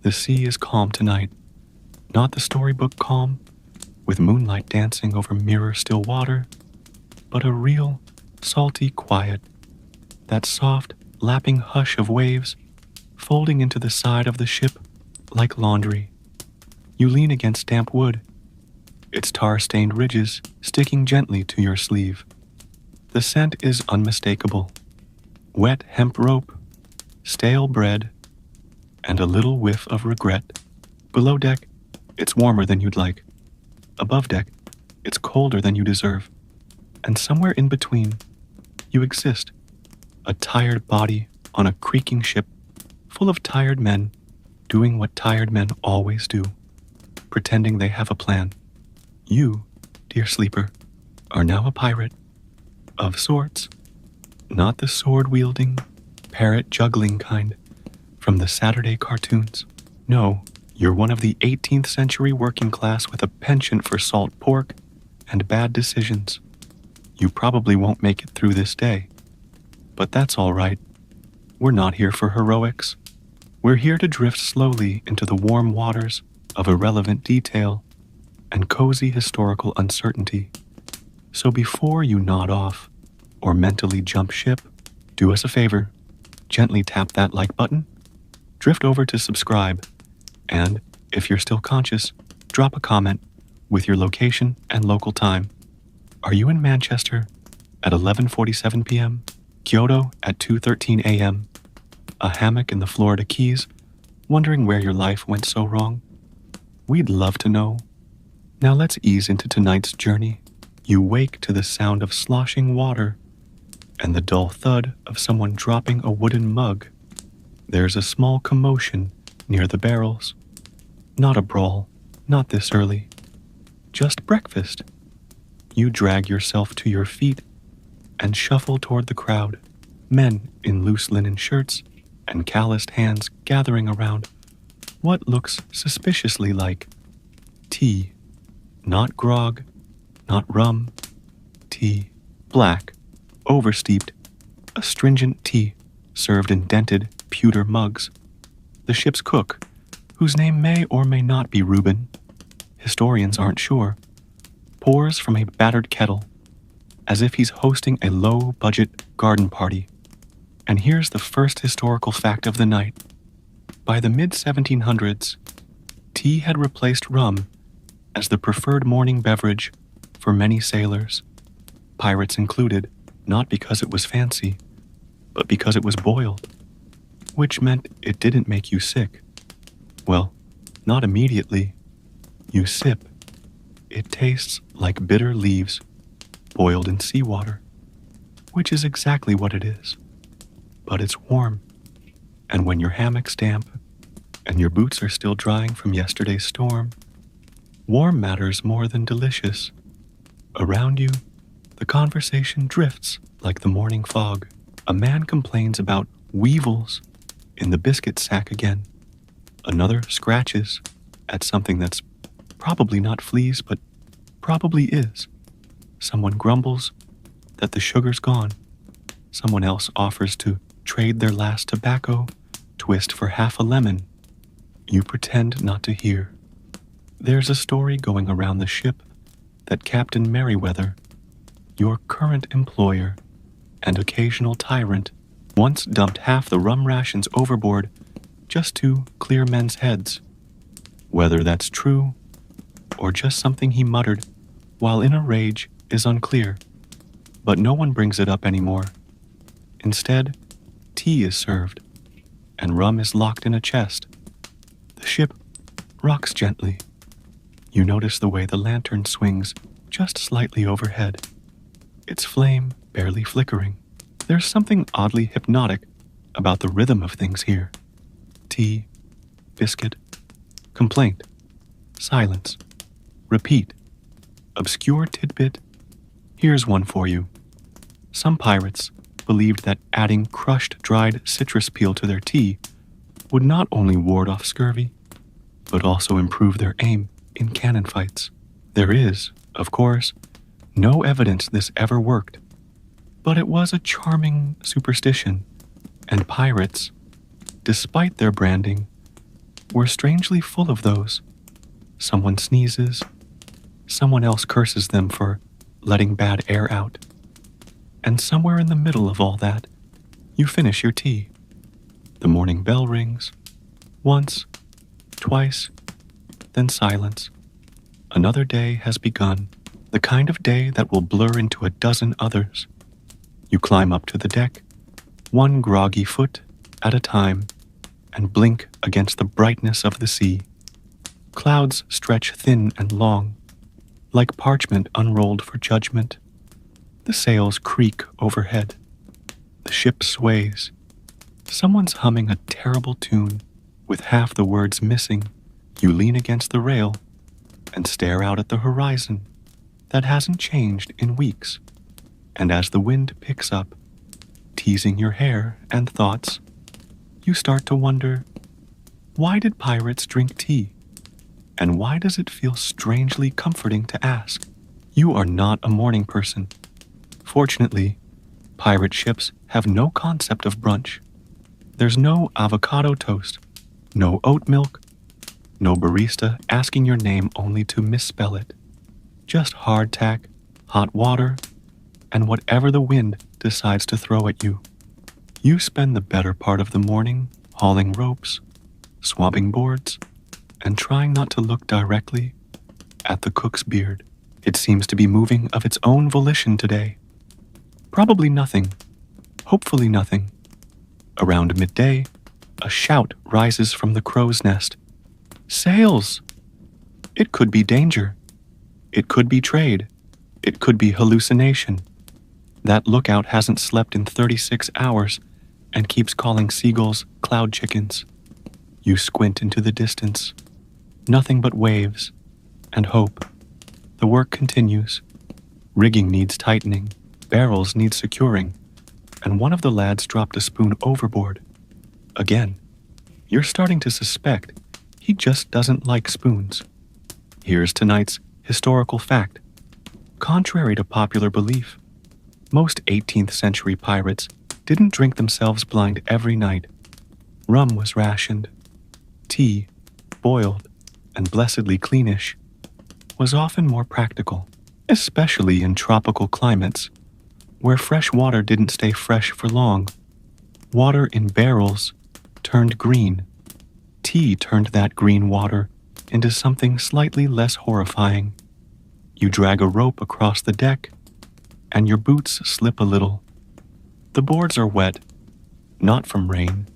The sea is calm tonight, not the storybook calm, with moonlight dancing over mirror still water, but a real, salty quiet, that soft, lapping hush of waves folding into the side of the ship like laundry. You lean against damp wood, its tar-stained ridges sticking gently to your sleeve. The scent is unmistakable. Wet hemp rope, stale bread, and a little whiff of regret. Below deck, it's warmer than you'd like. Above deck, it's colder than you deserve. And somewhere in between, you exist, a tired body on a creaking ship full of tired men doing what tired men always do, pretending they have a plan. You, dear sleeper, are now a pirate, of sorts, not the sword-wielding, parrot-juggling kind from the Saturday cartoons. No, you're one of the 18th century working class with a penchant for salt pork and bad decisions. You probably won't make it through this day, but that's all right. We're not here for heroics. We're here to drift slowly into the warm waters of irrelevant detail and cozy historical uncertainty. So before you nod off or mentally jump ship, do us a favor, gently tap that like button, drift over to subscribe, and if you're still conscious, drop a comment with your location and local time. Are you in Manchester at 11:47 p.m., Kyoto at 2:13 a.m., a hammock in the Florida Keys, wondering where your life went so wrong? We'd love to know. Now let's ease into tonight's journey. You wake to the sound of sloshing water and the dull thud of someone dropping a wooden mug. There's a small commotion near the barrels. Not a brawl, not this early. Just breakfast. You drag yourself to your feet and shuffle toward the crowd, men in loose linen shirts and calloused hands gathering around what looks suspiciously like tea. Not grog, not rum, tea. Black, oversteeped, astringent tea served in dented pewter mugs. The ship's cook, whose name may or may not be Reuben, historians aren't sure, pours from a battered kettle as if he's hosting a low-budget garden party. And here's the first historical fact of the night. By the mid-1700s, tea had replaced rum as the preferred morning beverage for many sailors, pirates included, not because it was fancy, but because it was boiled, which meant it didn't make you sick. Well, not immediately. You sip. It tastes like bitter leaves boiled in seawater, which is exactly what it is. But it's warm, and when your hammock's damp and your boots are still drying from yesterday's storm, warm matters more than delicious. Around you, the conversation drifts like the morning fog. A man complains about weevils in the biscuit sack again. Another scratches at something that's probably not fleas, but probably is. Someone grumbles that the sugar's gone. Someone else offers to trade their last tobacco twist for half a lemon. You pretend not to hear. There's a story going around the ship that Captain Merriweather, your current employer and occasional tyrant, once dumped half the rum rations overboard just to clear men's heads. Whether that's true or just something he muttered while in a rage is unclear, but no one brings it up anymore. Instead, tea is served, and rum is locked in a chest. The ship rocks gently. You notice the way the lantern swings just slightly overhead, its flame barely flickering. There's something oddly hypnotic about the rhythm of things here. Tea, biscuit, complaint, silence, repeat, obscure tidbit. Here's one for you. Some pirates believed that adding crushed dried citrus peel to their tea would not only ward off scurvy, but also improve their aim in cannon fights. There is, of course, no evidence this ever worked, but it was a charming superstition, and pirates, despite their branding, were strangely full of those. Someone sneezes, someone else curses them for letting bad air out. And somewhere in the middle of all that, you finish your tea. The morning bell rings, once, twice, then silence. Another day has begun, the kind of day that will blur into a dozen others. You climb up to the deck, one groggy foot at a time, and blink against the brightness of the sea. Clouds stretch thin and long, like parchment unrolled for judgment. The sails creak overhead. The ship sways. Someone's humming a terrible tune with half the words missing. You lean against the rail and stare out at the horizon that hasn't changed in weeks. And as the wind picks up, teasing your hair and thoughts, you start to wonder, why did pirates drink tea? And why does it feel strangely comforting to ask? You are not a morning person. Fortunately, pirate ships have no concept of brunch. There's no avocado toast, no oat milk, no barista asking your name only to misspell it. Just hardtack, hot water, and whatever the wind decides to throw at you. You spend the better part of the morning hauling ropes, swabbing boards, and trying not to look directly at the cook's beard. It seems to be moving of its own volition today. Probably nothing. Hopefully nothing. Around midday, a shout rises from the crow's nest. Sails! It could be danger. It could be trade. It could be hallucination. That lookout hasn't slept in 36 hours and keeps calling seagulls cloud chickens. You squint into the distance. Nothing but waves and hope. The work continues. Rigging needs tightening. Barrels need securing. And one of the lads dropped a spoon overboard. Again, you're starting to suspect he just doesn't like spoons. Here's tonight's historical fact. Contrary to popular belief, most 18th century pirates didn't drink themselves blind every night. Rum was rationed. Tea, boiled and blessedly cleanish, was often more practical, especially in tropical climates, where fresh water didn't stay fresh for long. Water in barrels turned green. Tea turned that green water into something slightly less horrifying. You drag a rope across the deck, and your boots slip a little. The boards are wet, not from rain,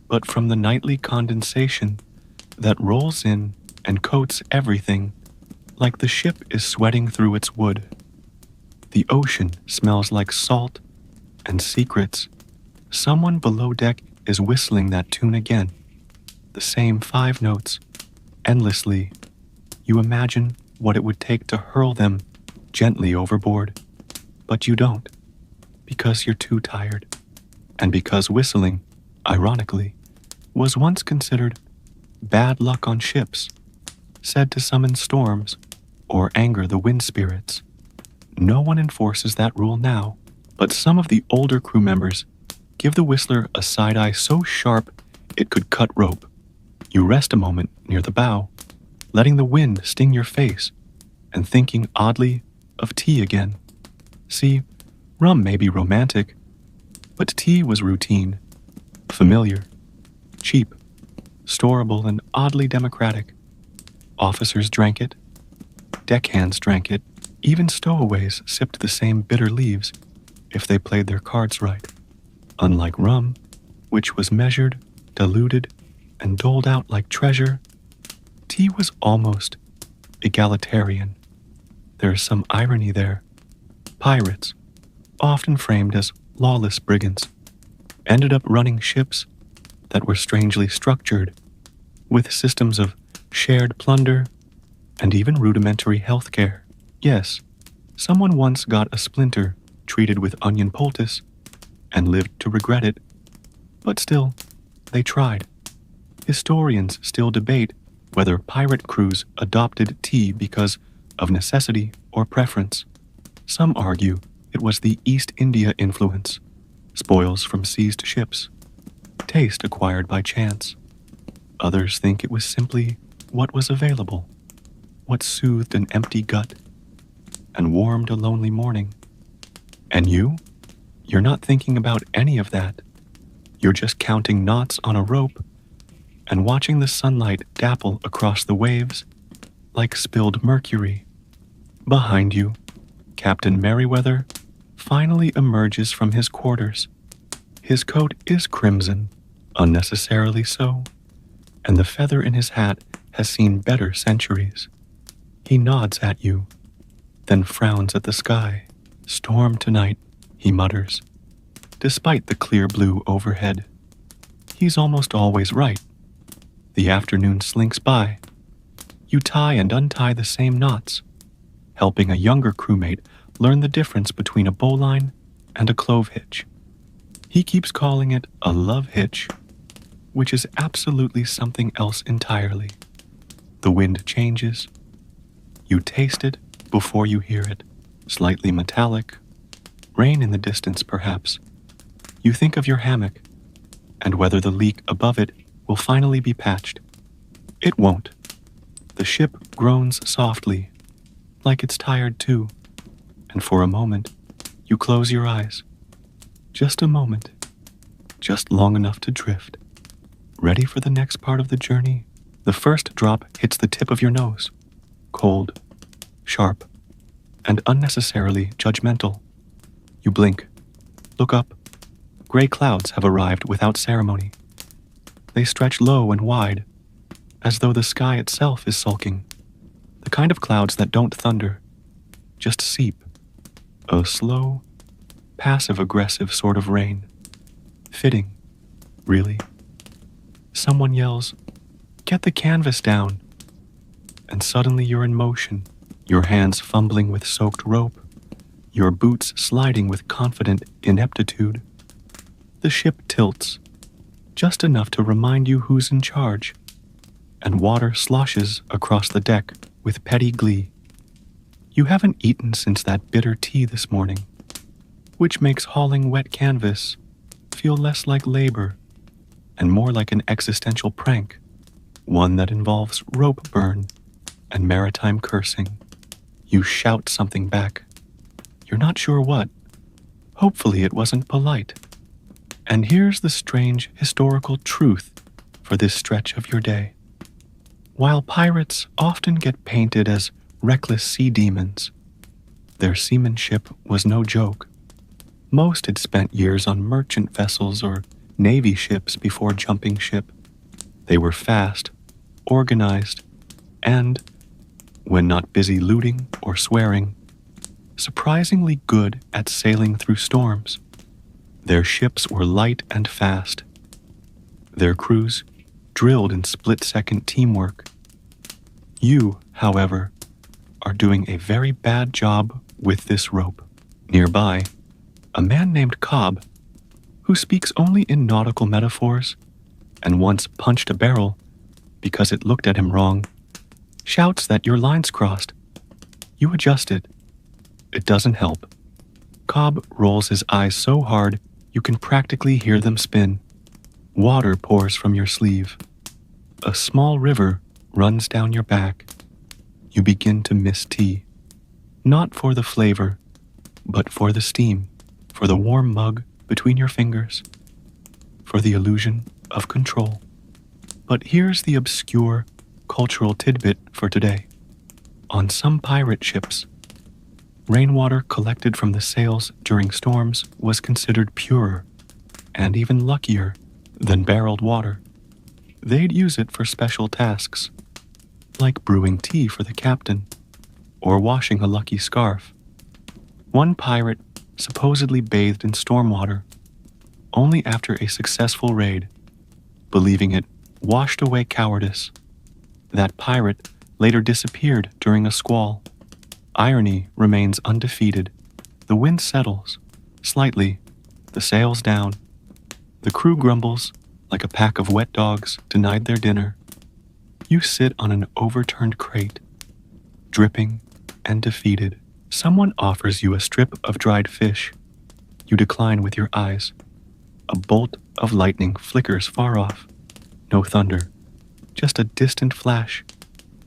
but from the nightly condensation that rolls in and coats everything like the ship is sweating through its wood. The ocean smells like salt and secrets. Someone below deck is whistling that tune again. The same 5 notes, endlessly. You imagine what it would take to hurl them gently overboard. But you don't, because you're too tired. And because whistling, ironically, was once considered bad luck on ships, said to summon storms or anger the wind spirits. No one enforces that rule now, but some of the older crew members give the whistler a side-eye so sharp it could cut rope. You rest a moment near the bow, letting the wind sting your face and thinking oddly of tea again. See, rum may be romantic, but tea was routine, familiar, cheap, storable, and oddly democratic. Officers drank it, deckhands drank it, even stowaways sipped the same bitter leaves if they played their cards right. Unlike rum, which was measured, diluted, and doled out like treasure, tea was almost egalitarian. There's some irony there. Pirates, often framed as lawless brigands, ended up running ships that were strangely structured, with systems of shared plunder and even rudimentary health care. Yes, someone once got a splinter treated with onion poultice and lived to regret it, but still, they tried. Historians still debate whether pirate crews adopted tea because of necessity or preference. Some argue it was the East India influence, spoils from seized ships, taste acquired by chance. Others think it was simply what was available, what soothed an empty gut and warmed a lonely morning. And you? You're not thinking about any of that. You're just counting knots on a rope and watching the sunlight dapple across the waves like spilled mercury. Behind you, Captain Merriweather finally emerges from his quarters. His coat is crimson, unnecessarily so, and the feather in his hat has seen better centuries. He nods at you, then frowns at the sky. Storm tonight, he mutters, despite the clear blue overhead. He's almost always right. The afternoon slinks by. You tie and untie the same knots, helping a younger crewmate learn the difference between a bowline and a clove hitch. He keeps calling it a love hitch, which is absolutely something else entirely. The wind changes. You taste it before you hear it, slightly metallic, rain in the distance perhaps. You think of your hammock and whether the leak above it will finally be patched. It won't. The ship groans softly, like it's tired too, and for a moment, you close your eyes. Just a moment, just long enough to drift. Ready for the next part of the journey? The first drop hits the tip of your nose, cold, sharp, and unnecessarily judgmental. You blink, look up. Gray clouds have arrived without ceremony. They stretch low and wide, as though the sky itself is sulking. The kind of clouds that don't thunder, just seep. A slow, passive-aggressive sort of rain. Fitting, really. Someone yells, "Get the canvas down!" And suddenly you're in motion, your hands fumbling with soaked rope, your boots sliding with confident ineptitude. The ship tilts, just enough to remind you who's in charge, and water sloshes across the deck with petty glee. You haven't eaten since that bitter tea this morning, which makes hauling wet canvas feel less like labor and more like an existential prank, one that involves rope burn and maritime cursing. You shout something back. You're not sure what. Hopefully it wasn't polite. And here's the strange historical truth for this stretch of your day. While pirates often get painted as reckless sea demons, their seamanship was no joke. Most had spent years on merchant vessels or navy ships before jumping ship. They were fast, organized, and, when not busy looting or swearing, surprisingly good at sailing through storms. Their ships were light and fast. Their crews drilled in split-second teamwork. You, however, are doing a very bad job with this rope. Nearby, a man named Cobb, who speaks only in nautical metaphors and once punched a barrel because it looked at him wrong, shouts that your line's crossed. You adjust it. It doesn't help. Cobb rolls his eyes so hard you can practically hear them spin. Water pours from your sleeve. A small river runs down your back. You begin to miss tea. Not for the flavor, but for the steam, for the warm mug between your fingers, for the illusion of control. But here's the obscure cultural tidbit for today. On some pirate ships, rainwater collected from the sails during storms was considered purer and even luckier than barreled water. They'd use it for special tasks, like brewing tea for the captain or washing a lucky scarf. One pirate supposedly bathed in stormwater only after a successful raid, believing it washed away cowardice. That pirate later disappeared during a squall. Irony remains undefeated. The wind settles, slightly, the sails down. The crew grumbles like a pack of wet dogs denied their dinner. You sit on an overturned crate, dripping and defeated. Someone offers you a strip of dried fish. You decline with your eyes. A bolt of lightning flickers far off. No thunder, just a distant flash,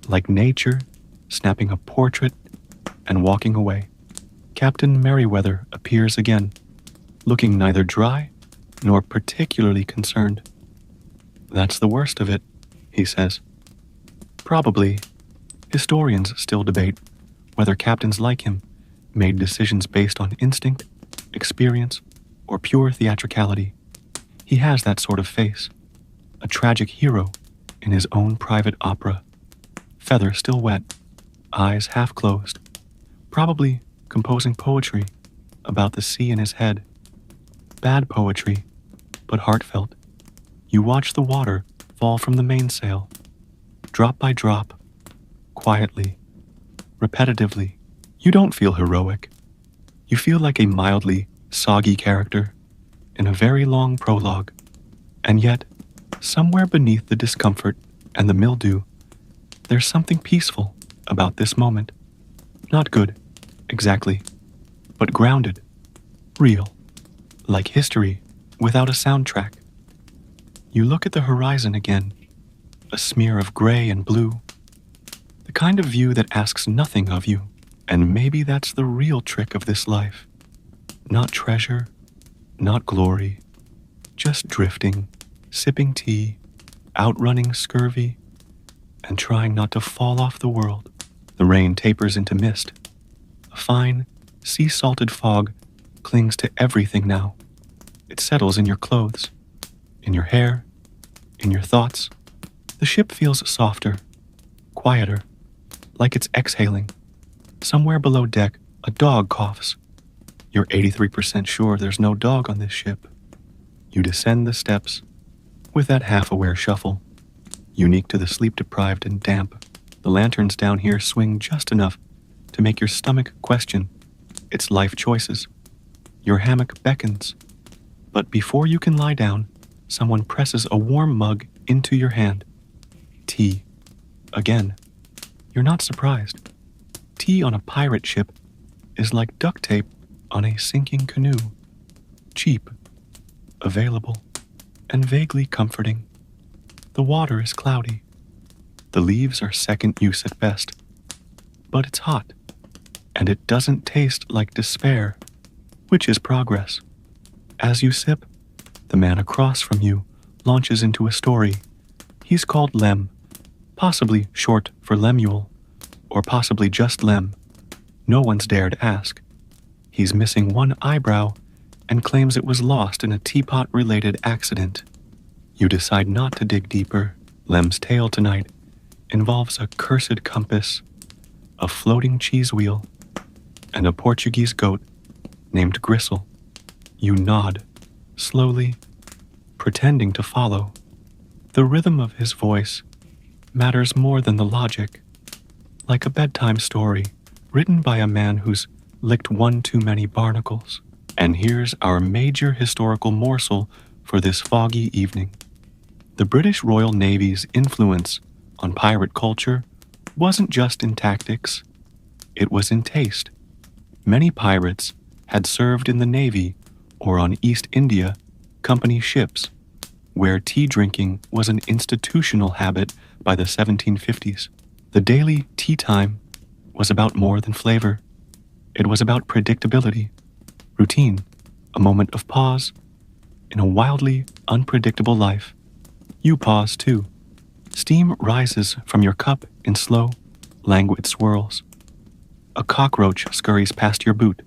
like nature snapping a portrait and walking away. Captain Merriweather appears again, looking neither dry nor particularly concerned. "That's the worst of it," he says. Probably, historians still debate whether captains like him made decisions based on instinct, experience, or pure theatricality. He has that sort of face, a tragic hero in his own private opera, feather still wet, eyes half closed, probably composing poetry about the sea in his head. Bad poetry, but heartfelt. You watch the water fall from the mainsail, drop by drop, quietly, repetitively. You don't feel heroic. You feel like a mildly soggy character in a very long prologue. And yet, somewhere beneath the discomfort and the mildew, there's something peaceful about this moment. Not good, exactly, but grounded, real, like history without a soundtrack. You look at the horizon again, a smear of gray and blue, the kind of view that asks nothing of you. And maybe that's the real trick of this life. Not treasure, not glory, just drifting, sipping tea, outrunning scurvy, and trying not to fall off the world. The rain tapers into mist. A fine, sea-salted fog clings to everything now. It settles in your clothes, in your hair, in your thoughts. The ship feels softer, quieter, like it's exhaling. Somewhere below deck, a dog coughs. You're 83% sure there's no dog on this ship. You descend the steps with that half-aware shuffle, unique to the sleep-deprived and damp. The lanterns down here swing just enough to make your stomach question its life choices. Your hammock beckons, but before you can lie down, someone presses a warm mug into your hand. Tea. Again. You're not surprised. Tea on a pirate ship is like duct tape on a sinking canoe. Cheap, available, and vaguely comforting. The water is cloudy. The leaves are second use at best. But it's hot, and it doesn't taste like despair, which is progress. As you sip, the man across from you launches into a story. He's called Lem, possibly short for Lemuel, or possibly just Lem. No one's dared ask. He's missing one eyebrow and claims it was lost in a teapot-related accident. You decide not to dig deeper. Lem's tale tonight involves a cursed compass, a floating cheese wheel, and a Portuguese goat named Gristle. You nod, slowly, pretending to follow. The rhythm of his voice matters more than the logic. Like a bedtime story written by a man who's licked one too many barnacles. And here's our major historical morsel for this foggy evening. The British Royal Navy's influence on pirate culture wasn't just in tactics, it was in taste. Many pirates had served in the Navy or on East India Company ships, where tea drinking was an institutional habit by the 1750s. The daily tea time was about more than flavor. It was about predictability, routine, a moment of pause in a wildly unpredictable life. You pause too. Steam rises from your cup in slow, languid swirls. A cockroach scurries past your boot.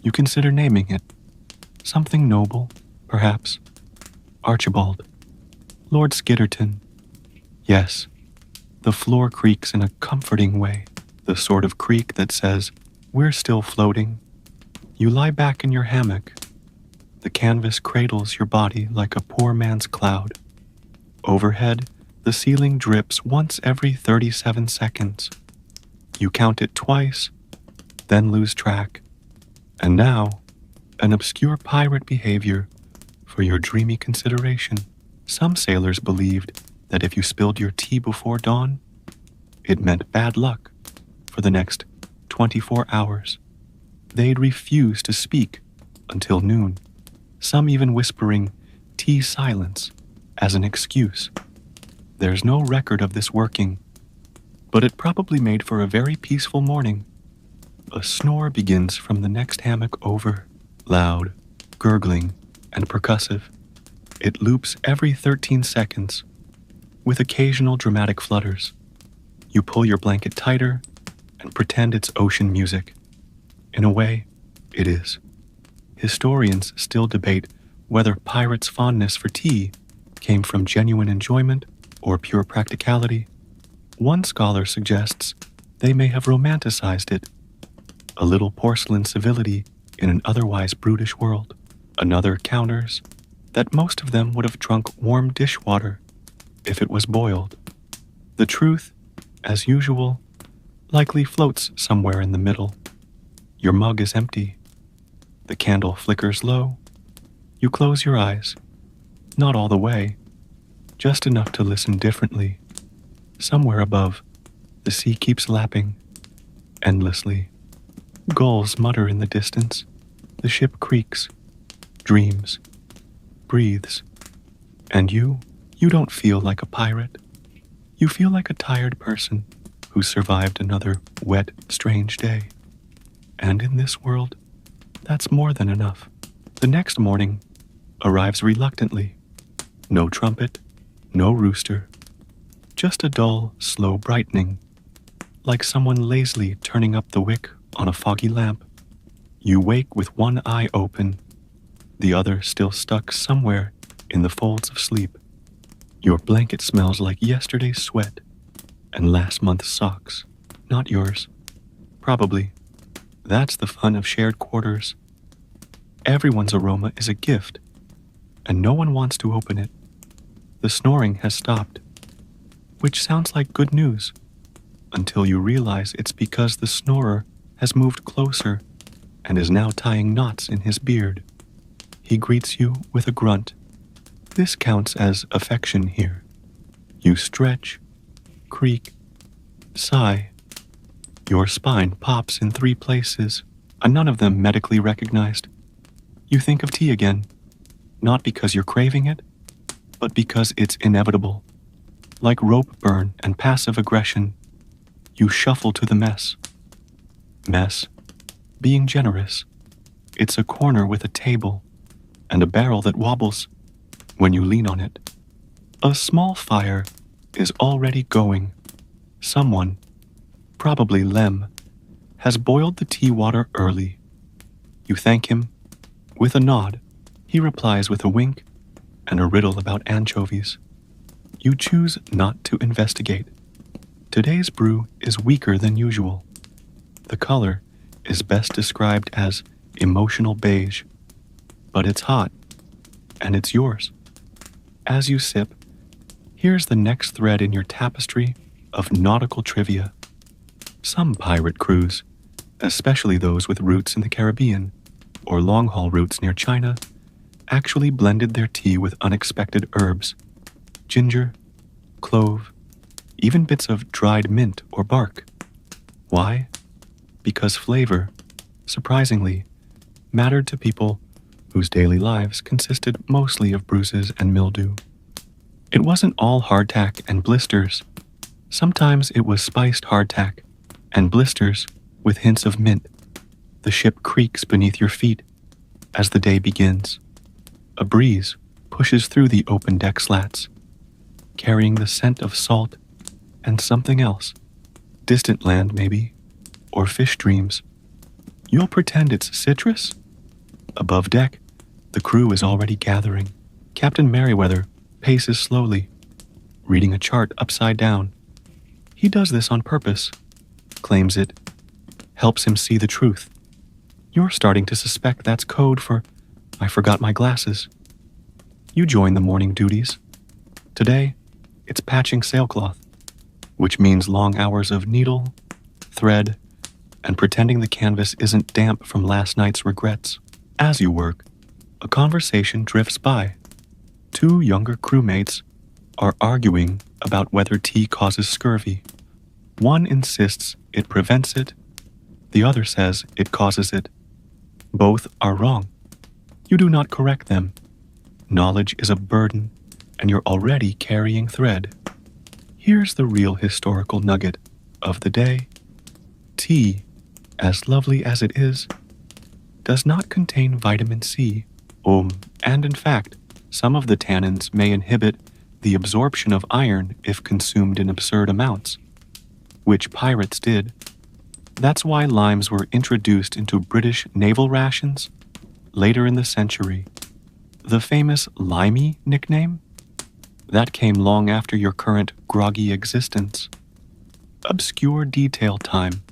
You consider naming it. Something noble, perhaps. Archibald. Lord Skitterton. Yes. The floor creaks in a comforting way, the sort of creak that says, "We're still floating." You lie back in your hammock. The canvas cradles your body like a poor man's cloud. Overhead, the ceiling drips once every 37 seconds. You count it twice, then lose track. And now, an obscure pirate behavior for your dreamy consideration. Some sailors believed that if you spilled your tea before dawn, it meant bad luck for the next 24 hours. They'd refuse to speak until noon, some even whispering tea silence as an excuse. There's no record of this working, but it probably made for a very peaceful morning. A snore begins from the next hammock over, loud, gurgling, and percussive. It loops every 13 seconds, with occasional dramatic flutters. You pull your blanket tighter and pretend it's ocean music. In a way, it is. Historians still debate whether pirates' fondness for tea came from genuine enjoyment or pure practicality. One scholar suggests they may have romanticized it, a little porcelain civility in an otherwise brutish world. Another counters that most of them would have drunk warm dishwater if it was boiled. The truth, as usual, likely floats somewhere in the middle. Your mug is empty. The candle flickers low. You close your eyes, not all the way, just enough to listen differently. Somewhere above, the sea keeps lapping, endlessly. Gulls mutter in the distance. The ship creaks, dreams, breathes. And you don't feel like a pirate. You feel like a tired person who survived another wet, strange day. And in this world, that's more than enough. The next morning arrives reluctantly. No trumpet, no rooster. Just a dull, slow brightening, like someone lazily turning up the wick on a foggy lamp. You wake with one eye open, the other still stuck somewhere in the folds of sleep. Your blanket smells like yesterday's sweat and last month's socks, not yours. Probably. That's the fun of shared quarters. Everyone's aroma is a gift, and no one wants to open it. The snoring has stopped, which sounds like good news, until you realize it's because the snorer has moved closer and is now tying knots in his beard. He greets you with a grunt. This counts as affection here. You stretch, creak, sigh. Your spine pops in 3 places, and none of them medically recognized. You think of tea again, not because you're craving it, but because it's inevitable. Like rope burn and passive aggression, you shuffle to the mess. Mess, being generous. It's a corner with a table and a barrel that wobbles when you lean on it. A small fire is already going. Someone, probably Lem, has boiled the tea water early. You thank him with a nod. He replies with a wink and a riddle about anchovies. You choose not to investigate. Today's brew is weaker than usual. The color is best described as emotional beige, but it's hot, and it's yours. As you sip, here's the next thread in your tapestry of nautical trivia. Some pirate crews, especially those with roots in the Caribbean or long-haul routes near China, actually blended their tea with unexpected herbs, ginger, clove, even bits of dried mint or bark. Why? Because flavor, surprisingly, mattered to people whose daily lives consisted mostly of bruises and mildew. It wasn't all hardtack and blisters. Sometimes it was spiced hardtack and blisters with hints of mint. The ship creaks beneath your feet as the day begins. A breeze pushes through the open deck slats, carrying the scent of salt and something else. Distant land, maybe, or fish dreams. You'll pretend it's citrus? Above deck, the crew is already gathering. Captain Merriweather paces slowly, reading a chart upside down. He does this on purpose, claims it helps him see the truth. You're starting to suspect that's code for, I forgot my glasses. You join the morning duties. Today, it's patching sailcloth, which means long hours of needle, thread, and pretending the canvas isn't damp from last night's regrets. As you work, a conversation drifts by. 2 younger crewmates are arguing about whether tea causes scurvy. One insists it prevents it, the other says it causes it. Both are wrong. You do not correct them. Knowledge is a burden, and you're already carrying thread. Here's the real historical nugget of the day. Tea, as lovely as it is, does not contain vitamin C. And in fact, some of the tannins may inhibit the absorption of iron if consumed in absurd amounts, which pirates did. That's why limes were introduced into British naval rations later in the century. The famous limey nickname? That came long after your current groggy existence. Obscure detail time.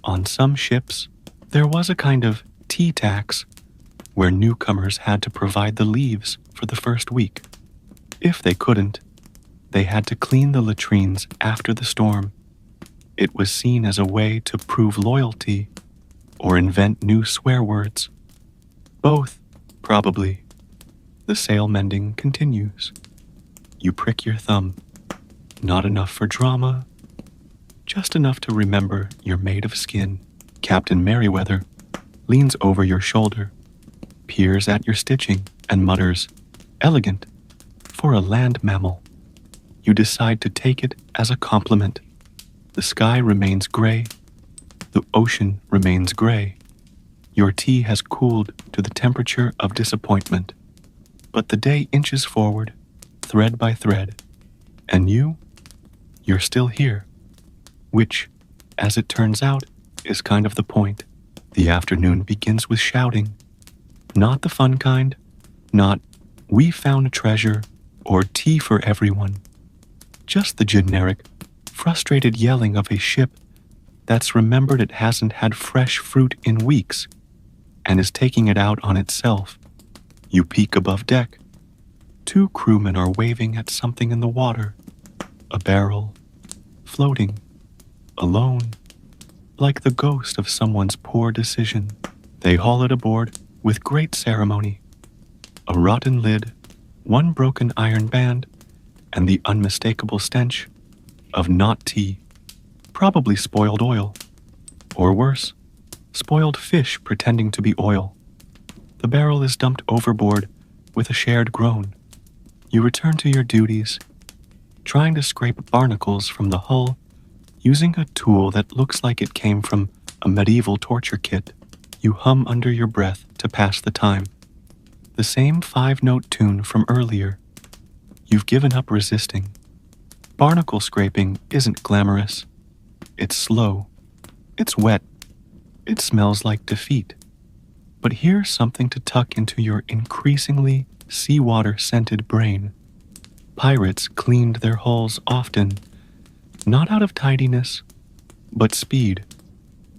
On some ships, there was a kind of tea tax where newcomers had to provide the leaves for the first week. If they couldn't, they had to clean the latrines after the storm. It was seen as a way to prove loyalty or invent new swear words. Both, probably. The sail mending continues. You prick your thumb. Not enough for drama, just enough to remember you're made of skin. Captain Merriweather leans over your shoulder, peers at your stitching, and mutters, "Elegant for a land mammal." You decide to take it as a compliment. The sky remains gray. The ocean remains gray. Your tea has cooled to the temperature of disappointment. But the day inches forward, thread by thread, and you're still here. Which, as it turns out, is kind of the point. The afternoon begins with shouting. Not the fun kind, not "we found a treasure" or "tea for everyone." Just the generic, frustrated yelling of a ship that's remembered it hasn't had fresh fruit in weeks and is taking it out on itself. You peek above deck. 2 crewmen are waving at something in the water. A barrel, floating, alone, like the ghost of someone's poor decision. They haul it aboard with great ceremony. A rotten lid, 1 broken iron band, and the unmistakable stench of not tea, probably spoiled oil, or worse, spoiled fish pretending to be oil. The barrel is dumped overboard with a shared groan. You return to your duties, trying to scrape barnacles from the hull using a tool that looks like it came from a medieval torture kit. You hum under your breath to pass the time. The same 5-note tune from earlier. You've given up resisting. Barnacle scraping isn't glamorous. It's slow. It's wet. It smells like defeat. But here's something to tuck into your increasingly seawater-scented brain. Pirates cleaned their hulls often, not out of tidiness, but speed.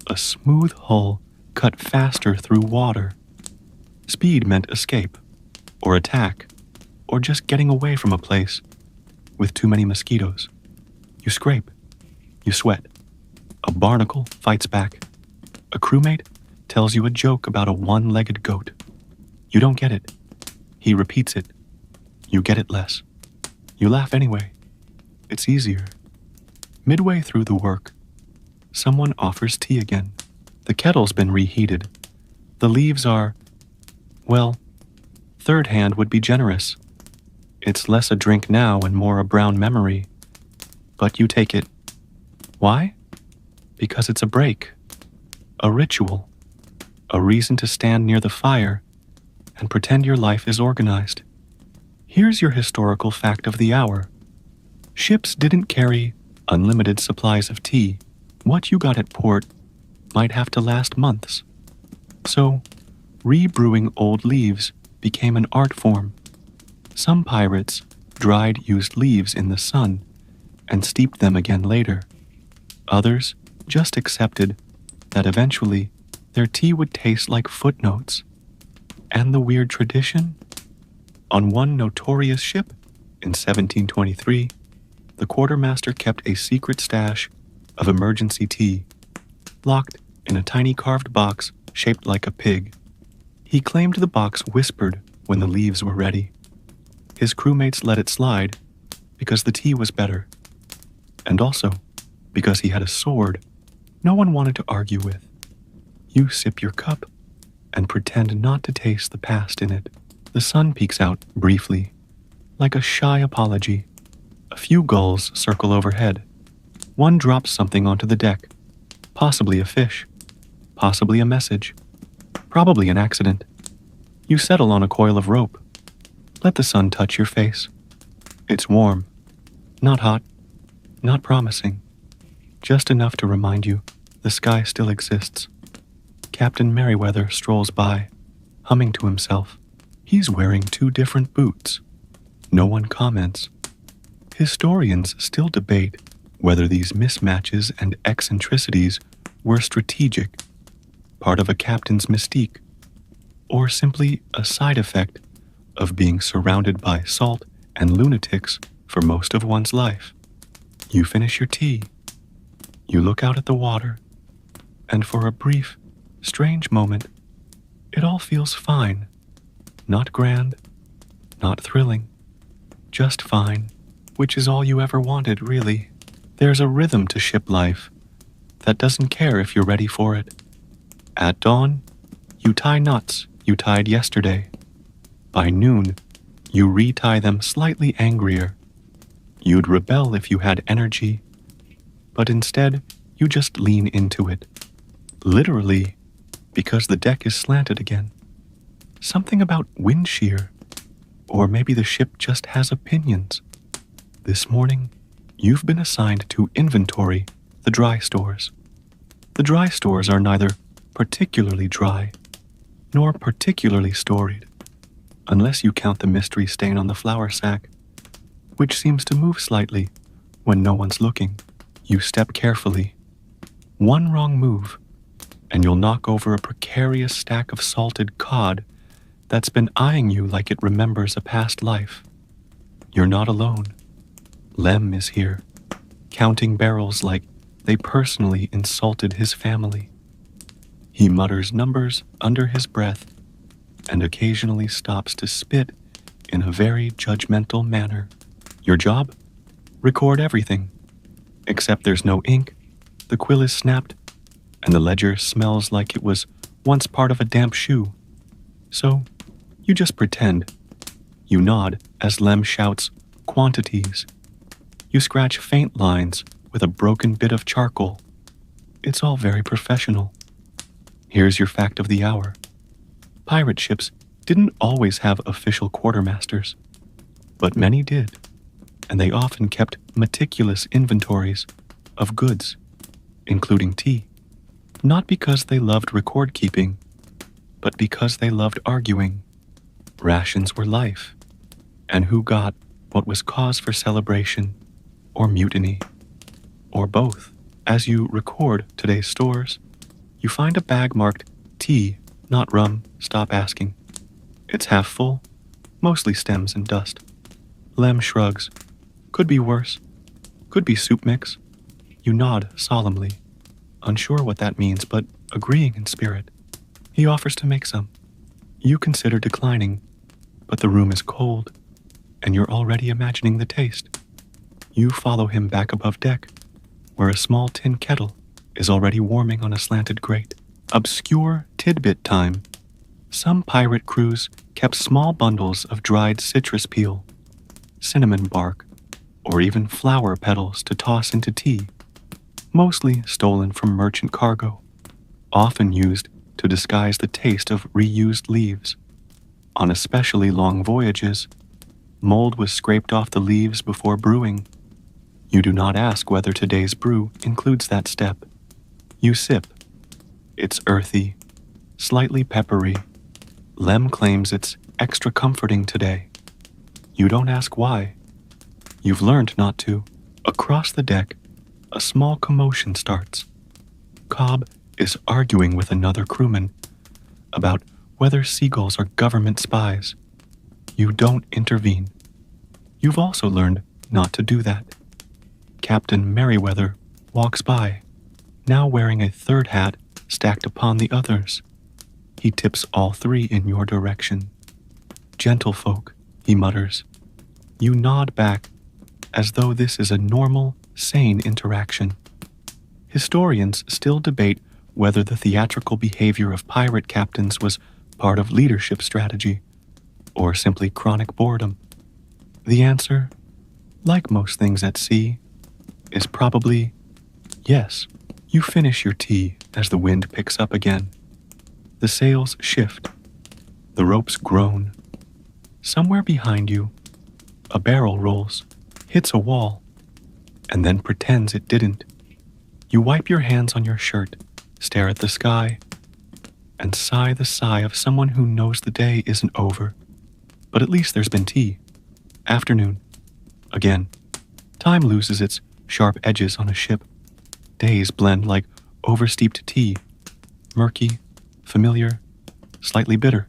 A smooth hull cut faster through water. Speed meant escape, or attack, or just getting away from a place with too many mosquitoes. You scrape. You sweat. A barnacle fights back. A crewmate tells you a joke about a 1-legged goat. You don't get it. He repeats it. You get it less. You laugh anyway. It's easier. Midway through the work, someone offers tea again. The kettle's been reheated. The leaves are, well, third hand would be generous. It's less a drink now and more a brown memory. But you take it. Why? Because it's a break. A ritual. A reason to stand near the fire and pretend your life is organized. Here's your historical fact of the hour. Ships didn't carry unlimited supplies of tea. What you got at port might have to last months. So, rebrewing old leaves became an art form. Some pirates dried used leaves in the sun and steeped them again later. Others just accepted that eventually their tea would taste like footnotes. And the weird tradition? On one notorious ship in 1723, the quartermaster kept a secret stash of emergency tea, locked in a tiny carved box shaped like a pig. He claimed the box whispered when the leaves were ready. His crewmates let it slide because the tea was better, and also because he had a sword no one wanted to argue with. You sip your cup and pretend not to taste the past in it. The sun peeks out briefly, like a shy apology. A few gulls circle overhead. One drops something onto the deck, possibly a fish, possibly a message, probably an accident. You settle on a coil of rope. Let the sun touch your face. It's warm, not hot, not promising, just enough to remind you the sky still exists. Captain Merriweather strolls by, humming to himself. He's wearing 2 different boots. No one comments. Historians still debate whether these mismatches and eccentricities were strategic, part of a captain's mystique, or simply a side effect of being surrounded by salt and lunatics for most of one's life. You finish your tea. You look out at the water, and for a brief, strange moment, it all feels fine. Not grand, not thrilling, just fine, which is all you ever wanted, really. There's a rhythm to ship life that doesn't care if you're ready for it. At dawn, you tie knots you tied yesterday. By noon, you retie them slightly angrier. You'd rebel if you had energy, but instead, you just lean into it. Literally, because the deck is slanted again. Something about wind shear, or maybe the ship just has opinions. This morning, you've been assigned to inventory the dry stores. The dry stores are neither particularly dry nor particularly storied, unless you count the mystery stain on the flour sack, which seems to move slightly when no one's looking. You step carefully. One wrong move, and you'll knock over a precarious stack of salted cod that's been eyeing you like it remembers a past life. You're not alone. Lem is here, counting barrels like they personally insulted his family. He mutters numbers under his breath and occasionally stops to spit in a very judgmental manner. Your job? Record everything. Except there's no ink, the quill is snapped, and the ledger smells like it was once part of a damp shoe. So, you just pretend. You nod as Lem shouts quantities. You scratch faint lines with a broken bit of charcoal. It's all very professional. Here's your fact of the hour. Pirate ships didn't always have official quartermasters, but many did, and they often kept meticulous inventories of goods, including tea, not because they loved record keeping, but because they loved arguing. Rations were life, and who got what was cause for celebration or mutiny, or both. As you record today's stores, you find a bag marked tea, not rum. Stop asking. It's half full, mostly stems and dust. Lem shrugs. Could be worse. Could be soup mix. You nod solemnly, unsure what that means, but agreeing in spirit. He offers to make some. You consider declining, but the room is cold, and you're already imagining the taste. You follow him back above deck, where a small tin kettle is already warming on a slanted grate. Obscure tidbit time. Some pirate crews kept small bundles of dried citrus peel, cinnamon bark, or even flower petals to toss into tea, mostly stolen from merchant cargo, often used to disguise the taste of reused leaves. On especially long voyages, mold was scraped off the leaves before brewing. You do not ask whether today's brew includes that step. You sip. It's earthy, slightly peppery. Lem claims it's extra comforting today. You don't ask why. You've learned not to. Across the deck, a small commotion starts. Cobb is arguing with another crewman about whether seagulls are government spies. You don't intervene. You've also learned not to do that. Captain Merriweather walks by, now wearing a third hat stacked upon the others. He tips all 3 in your direction. Gentlefolk, he mutters. You nod back as though this is a normal, sane interaction. Historians still debate whether the theatrical behavior of pirate captains was part of leadership strategy or simply chronic boredom. The answer? like most things at sea, is probably yes. You finish your tea as the wind picks up again. The sails shift, the ropes groan. Somewhere behind you, a barrel rolls, hits a wall, and then pretends it didn't. You wipe your hands on your shirt, stare at the sky, and sigh the sigh of someone who knows the day isn't over. But at least there's been tea. Afternoon. Again. Time loses its sharp edges on a ship. Days blend like oversteeped tea. Murky, familiar, slightly bitter.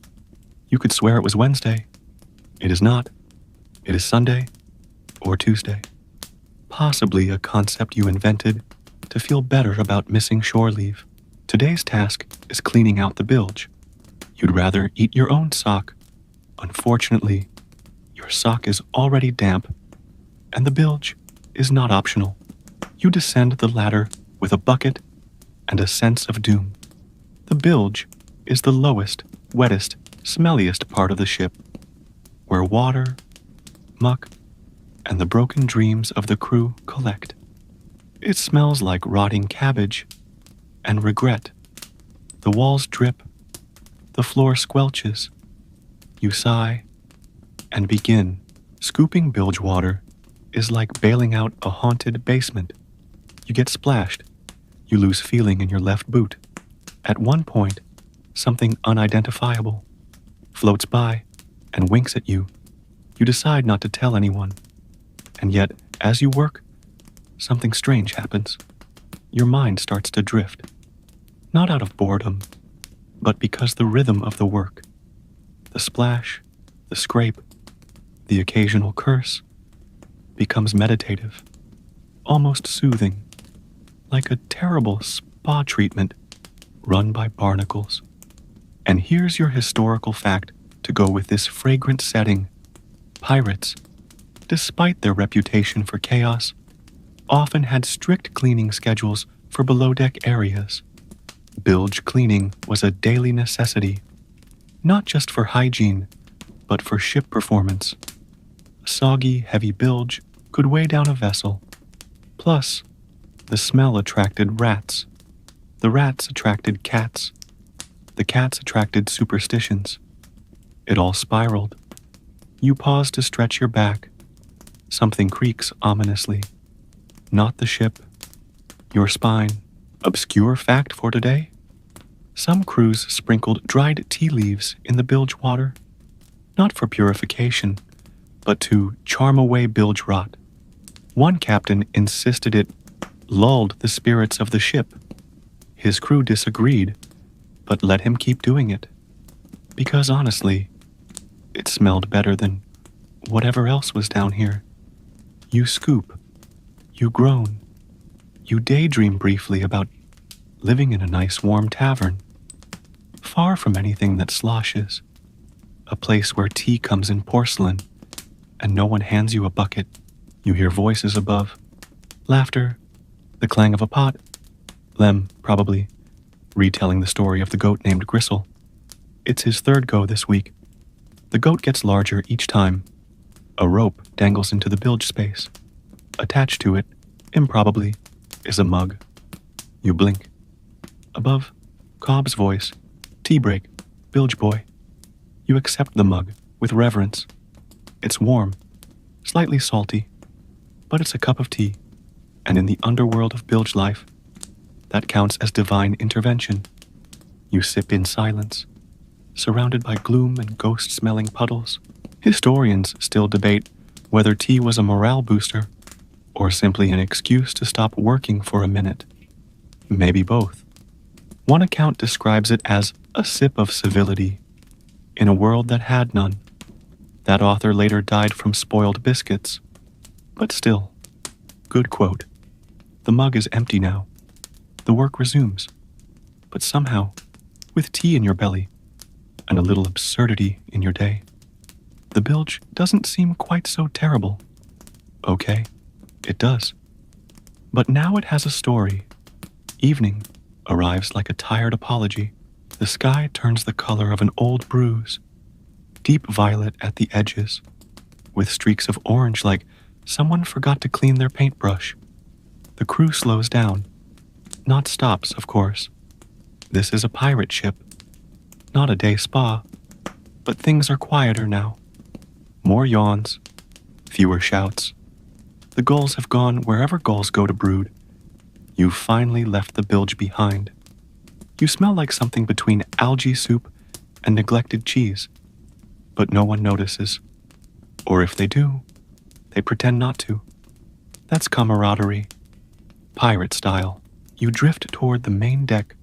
You could swear it was Wednesday. It is not. It is Sunday or Tuesday. Possibly a concept you invented to feel better about missing shore leave. Today's task is cleaning out the bilge. You'd rather eat your own sock. Unfortunately, your sock is already damp, and the bilge is not optional. You descend the ladder with a bucket and a sense of doom. The bilge is the lowest, wettest, smelliest part of the ship, where water, muck, and the broken dreams of the crew collect. It smells like rotting cabbage and regret. The walls drip, the floor squelches. You sigh and begin. Scooping bilge water is like bailing out a haunted basement. You get splashed. You lose feeling in your left boot. At one point, something unidentifiable floats by and winks at you. You decide not to tell anyone. And yet, as you work, something strange happens. Your mind starts to drift. Not out of boredom, but because the rhythm of the work, the splash, the scrape, the occasional curse, becomes meditative, almost soothing, like a terrible spa treatment run by barnacles. And here's your historical fact to go with this fragrant setting. Pirates, despite their reputation for chaos, often had strict cleaning schedules for below-deck areas. Bilge cleaning was a daily necessity, not just for hygiene, but for ship performance. A soggy, heavy bilge could weigh down a vessel. Plus, the smell attracted rats. The rats attracted cats. The cats attracted superstitions. It all spiraled. You pause to stretch your back. Something creaks ominously. Not the ship. Your spine. Obscure fact for today? Some crews sprinkled dried tea leaves in the bilge water, not for purification, but to charm away bilge rot. One captain insisted it lulled the spirits of the ship. His crew disagreed, but let him keep doing it, because honestly, it smelled better than whatever else was down here. You scoop, you groan, you daydream briefly about living in a nice warm tavern, far from anything that sloshes, a place where tea comes in porcelain and no one hands you a bucket. You hear voices above, laughter, the clang of a pot, Lem, probably, retelling the story of the goat named Gristle. It's his third go this week. The goat gets larger each time. A rope dangles into the bilge space. Attached to it, improbably, is a mug. You blink. Above, Cobb's voice, tea break, bilge boy. You accept the mug with reverence. It's warm, slightly salty, but it's a cup of tea, and in the underworld of bilge life, that counts as divine intervention. You sip in silence, surrounded by gloom and ghost-smelling puddles. Historians still debate whether tea was a morale booster or simply an excuse to stop working for a minute. Maybe both. One account describes it as a sip of civility in a world that had none. That author later died from spoiled biscuits. But still, good quote. The mug is empty now. The work resumes. But somehow, with tea in your belly and a little absurdity in your day, the bilge doesn't seem quite so terrible. Okay, it does. But now it has a story. Evening arrives like a tired apology. The sky turns the color of an old bruise, deep violet at the edges, with streaks of orange like Someone forgot to clean their paintbrush. The crew slows down. Not stops, of course. This is a pirate ship, not a day spa, but things are quieter now. More yawns, fewer shouts. The gulls have gone wherever gulls go to brood. You've finally left the bilge behind. You smell like something between algae soup and neglected cheese, but no one notices. Or if they do, they pretend not to. That's camaraderie, pirate style. You drift toward the main deck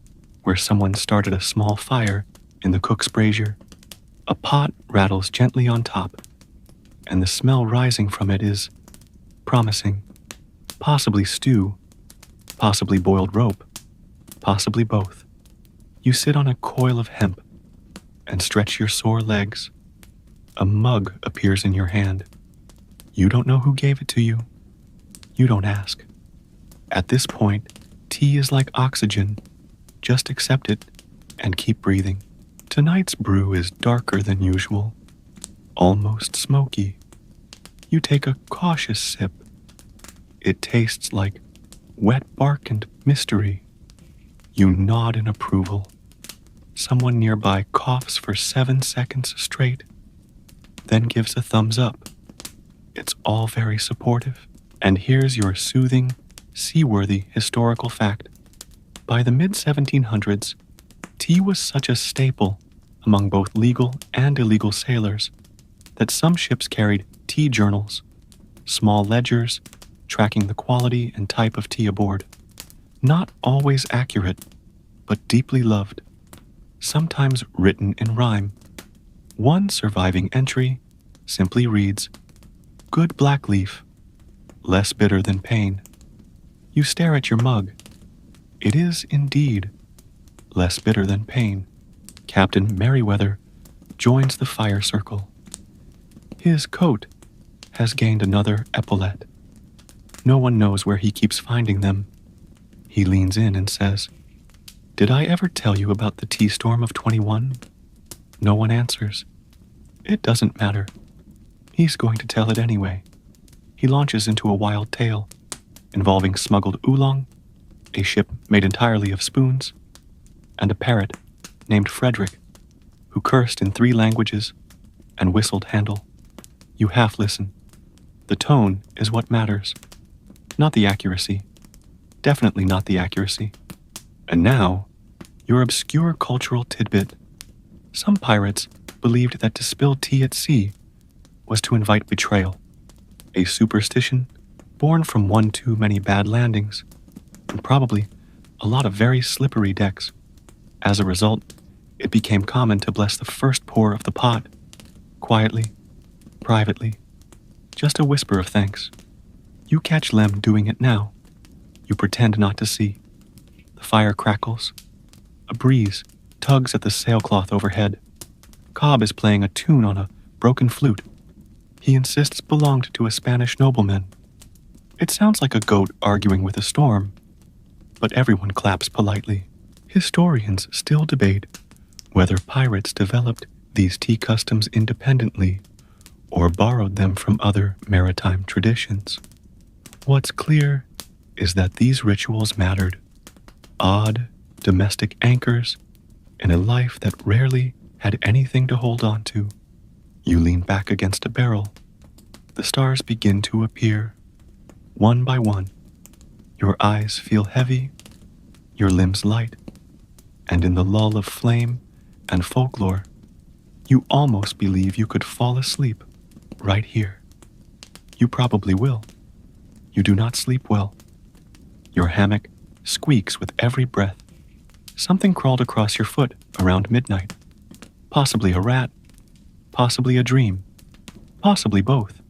where someone started a small fire in the cook's brazier. A pot rattles gently on top, and the smell rising from it is promising. Possibly stew, possibly boiled rope, possibly both. You sit on a coil of hemp and stretch your sore legs. A mug appears in your hand. You don't know who gave it to you. You don't ask. At this point, tea is like oxygen. Just accept it and keep breathing. Tonight's brew is darker than usual, almost smoky. You take a cautious sip. It tastes like wet bark and mystery. You nod in approval. Someone nearby coughs for 7 seconds straight, then gives a thumbs up. It's all very supportive. And here's your soothing, seaworthy historical fact. By the mid-1700s, tea was such a staple among both legal and illegal sailors that some ships carried tea journals, small ledgers tracking the quality and type of tea aboard. Not always accurate, but deeply loved, sometimes written in rhyme. One surviving entry simply reads, "Good black leaf, less bitter than pain." You stare at your mug. It is indeed less bitter than pain. Captain Merriweather joins the fire circle. His coat has gained another epaulette. No one knows where he keeps finding them. He leans in and says, "Did I ever tell you about the tea storm of 21? No one answers. It doesn't matter. He's going to tell it anyway. He launches into a wild tale involving smuggled oolong, a ship made entirely of spoons, and a parrot named Frederick, who cursed in 3 languages and whistled Handel. You half listen. The tone is what matters, not the accuracy. Definitely not the accuracy. And now, your obscure cultural tidbit. Some pirates believed that to spill tea at sea was to invite betrayal, a superstition born from one too many bad landings, and probably a lot of very slippery decks. As a result, it became common to bless the first pour of the pot, quietly, privately, just a whisper of thanks. You catch Lem doing it now. You pretend not to see. The fire crackles. A breeze tugs at the sailcloth overhead. Cobb is playing a tune on a broken flute. He insists belonged to a Spanish nobleman. It sounds like a goat arguing with a storm, but everyone claps politely. Historians still debate whether pirates developed these tea customs independently or borrowed them from other maritime traditions. What's clear is that these rituals mattered. Odd, domestic anchors in a life that rarely had anything to hold on to. You lean back against a barrel. The stars begin to appear, one by one. Your eyes feel heavy, your limbs light, and in the lull of flame and folklore, you almost believe you could fall asleep right here. You probably will. You do not sleep well. Your hammock squeaks with every breath. Something crawled across your foot around midnight. Possibly a rat, possibly a dream, possibly both.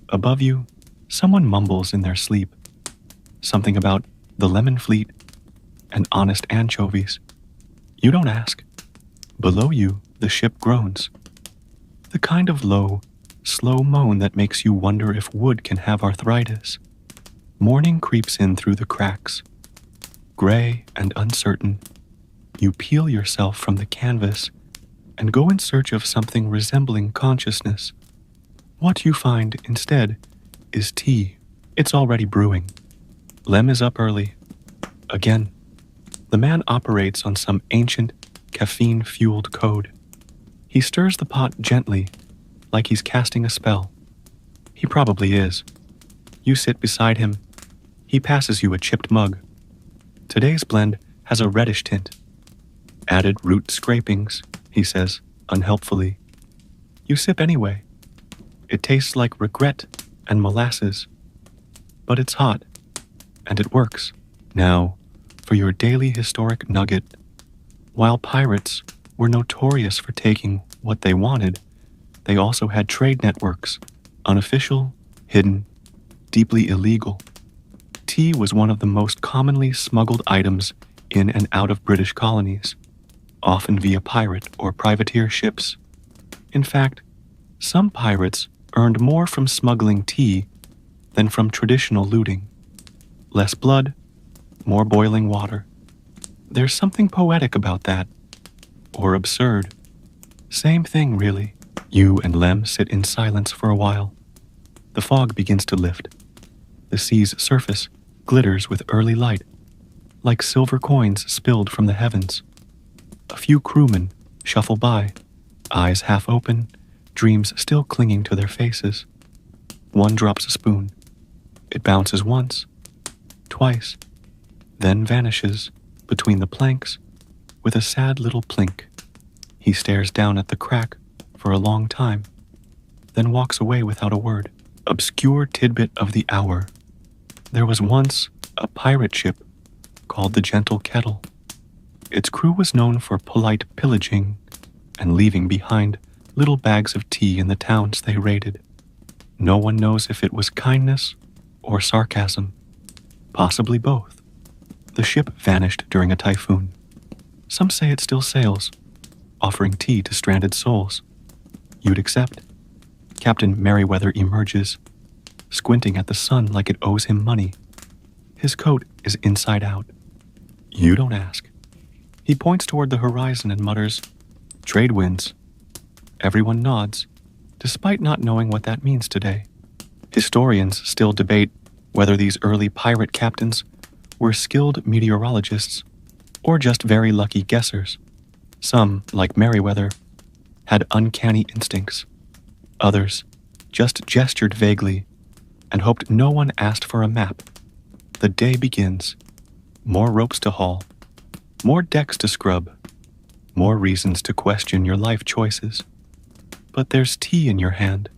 Above you, someone mumbles in their sleep. Something about the lemon fleet and honest anchovies. You don't ask. Below you, the ship groans. The kind of low, slow moan that makes you wonder if wood can have arthritis. Morning creeps in through the cracks. Gray and uncertain, you peel yourself from the canvas and go in search of something resembling consciousness. What you find instead is tea. It's already brewing. Lem is up early. Again. The man operates on some ancient, caffeine-fueled code. He stirs the pot gently, like he's casting a spell. He probably is. You sit beside him. He passes you a chipped mug. Today's blend has a reddish tint. Added root scrapings, he says, unhelpfully. You sip anyway. It tastes like regret and molasses. But it's hot, and it works. Now, for your daily historic nugget. While pirates were notorious for taking what they wanted, they also had trade networks, unofficial, hidden, deeply illegal. Tea was one of the most commonly smuggled items in and out of British colonies, often via pirate or privateer ships. In fact, some pirates earned more from smuggling tea than from traditional looting. Less blood, more boiling water. There's something poetic about that. Or absurd. Same thing, really. You and Lem sit in silence for a while. The fog begins to lift. The sea's surface glitters with early light, like silver coins spilled from the heavens. A few crewmen shuffle by, eyes half open, dreams still clinging to their faces. One drops a spoon. It bounces once, twice, then vanishes between the planks with a sad little plink. He stares down at the crack for a long time, then walks away without a word. Obscure tidbit of the hour. There was once a pirate ship called the Gentle Kettle. Its crew was known for polite pillaging and leaving behind little bags of tea in the towns they raided. No one knows if it was kindness or sarcasm, possibly both. The ship vanished during a typhoon. Some say it still sails, offering tea to stranded souls. You'd accept. Captain Merriweather emerges, squinting at the sun like it owes him money. His coat is inside out. You don't ask. He points toward the horizon and mutters, "Trade winds." Everyone nods, despite not knowing what that means today. Historians still debate whether these early pirate captains were skilled meteorologists or just very lucky guessers. Some, like Merriweather, had uncanny instincts. Others just gestured vaguely and hoped no one asked for a map. The day begins. More ropes to haul, more decks to scrub, more reasons to question your life choices. But there's tea in your hand.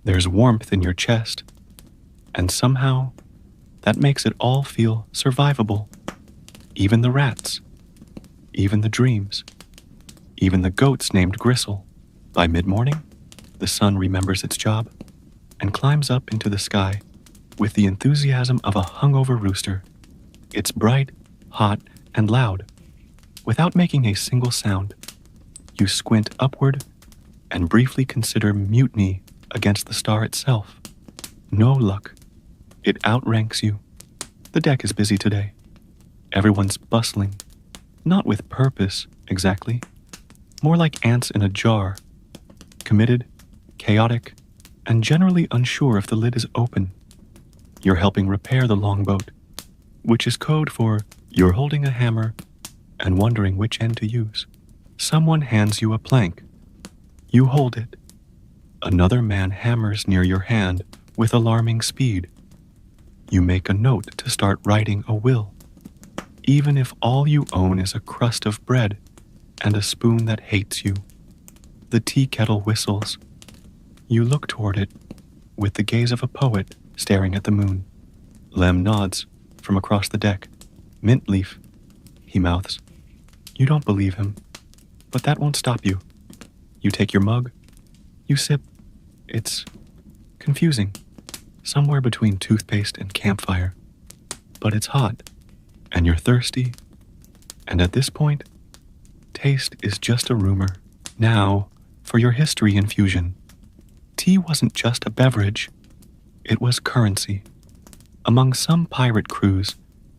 There's warmth in your chest. And somehow, that makes it all feel survivable. Even the rats. Even the dreams. Even the goats named Gristle. By mid-morning, the sun remembers its job and climbs up into the sky with the enthusiasm of a hungover rooster. It's bright, hot, and loud. Without making a single sound, you squint upward and briefly consider mutiny against the star itself. No luck. It outranks you. The deck is busy today. Everyone's bustling. Not with purpose, exactly. More like ants in a jar. Committed, chaotic, and generally unsure if the lid is open. You're helping repair the longboat, which is code for you're holding a hammer and wondering which end to use. Someone hands you a plank. You hold it. Another man hammers near your hand with alarming speed. You make a note to start writing a will, even if all you own is a crust of bread and a spoon that hates you. The tea kettle whistles. You look toward it with the gaze of a poet staring at the moon. Lem nods from across the deck. "Mint leaf," he mouths. You don't believe him, but that won't stop you. You take your mug. You sip. It's confusing. Somewhere between toothpaste and campfire. But it's hot, and you're thirsty. And at this point, taste is just a rumor. Now, for your history infusion. Tea wasn't just a beverage. It was currency. Among some pirate crews,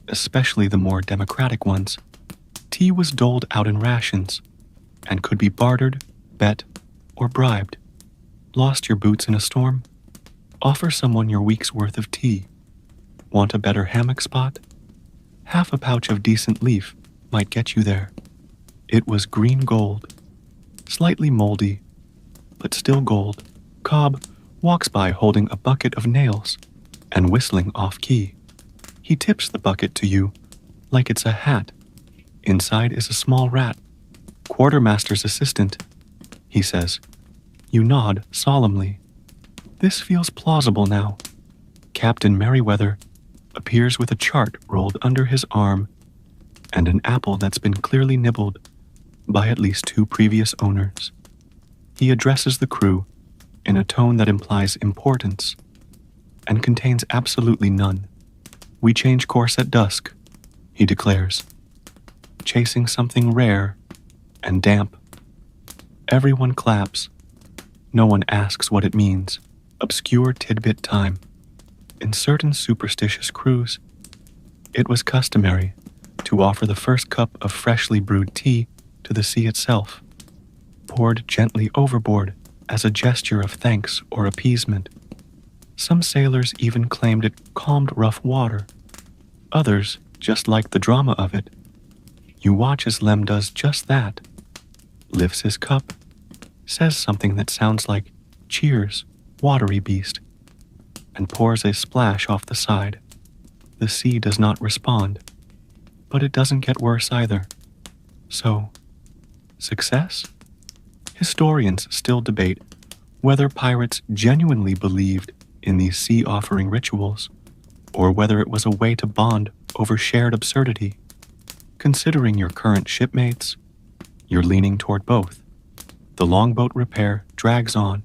especially the more democratic ones, tea was doled out in rations and could be bartered, bet, or bribed. Lost your boots in a storm? Offer someone your week's worth of tea. Want a better hammock spot? Half a pouch of decent leaf might get you there. It was green gold, slightly moldy, but still gold. Cobb walks by holding a bucket of nails and whistling off-key. He tips the bucket to you like it's a hat. Inside is a small rat. Quartermaster's assistant, he says. You nod solemnly. This feels plausible now. Captain Merriweather appears with a chart rolled under his arm and an apple that's been clearly nibbled by at least 2 previous owners. He addresses the crew in a tone that implies importance and contains absolutely none. We change course at dusk, he declares, chasing something rare and damp. Everyone claps. No one asks what it means. Obscure tidbit time. In certain superstitious crews, it was customary to offer the first cup of freshly brewed tea to the sea itself, poured gently overboard as a gesture of thanks or appeasement. Some sailors even claimed it calmed rough water. Others just liked the drama of it. You watch as Lem does just that, lifts his cup, says something that sounds like "Cheers, watery beast," and pours a splash off the side. The sea does not respond, but it doesn't get worse either. So, success? Historians still debate whether pirates genuinely believed in these sea-offering rituals, or whether it was a way to bond over shared absurdity. Considering your current shipmates, you're leaning toward both. The longboat repair drags on.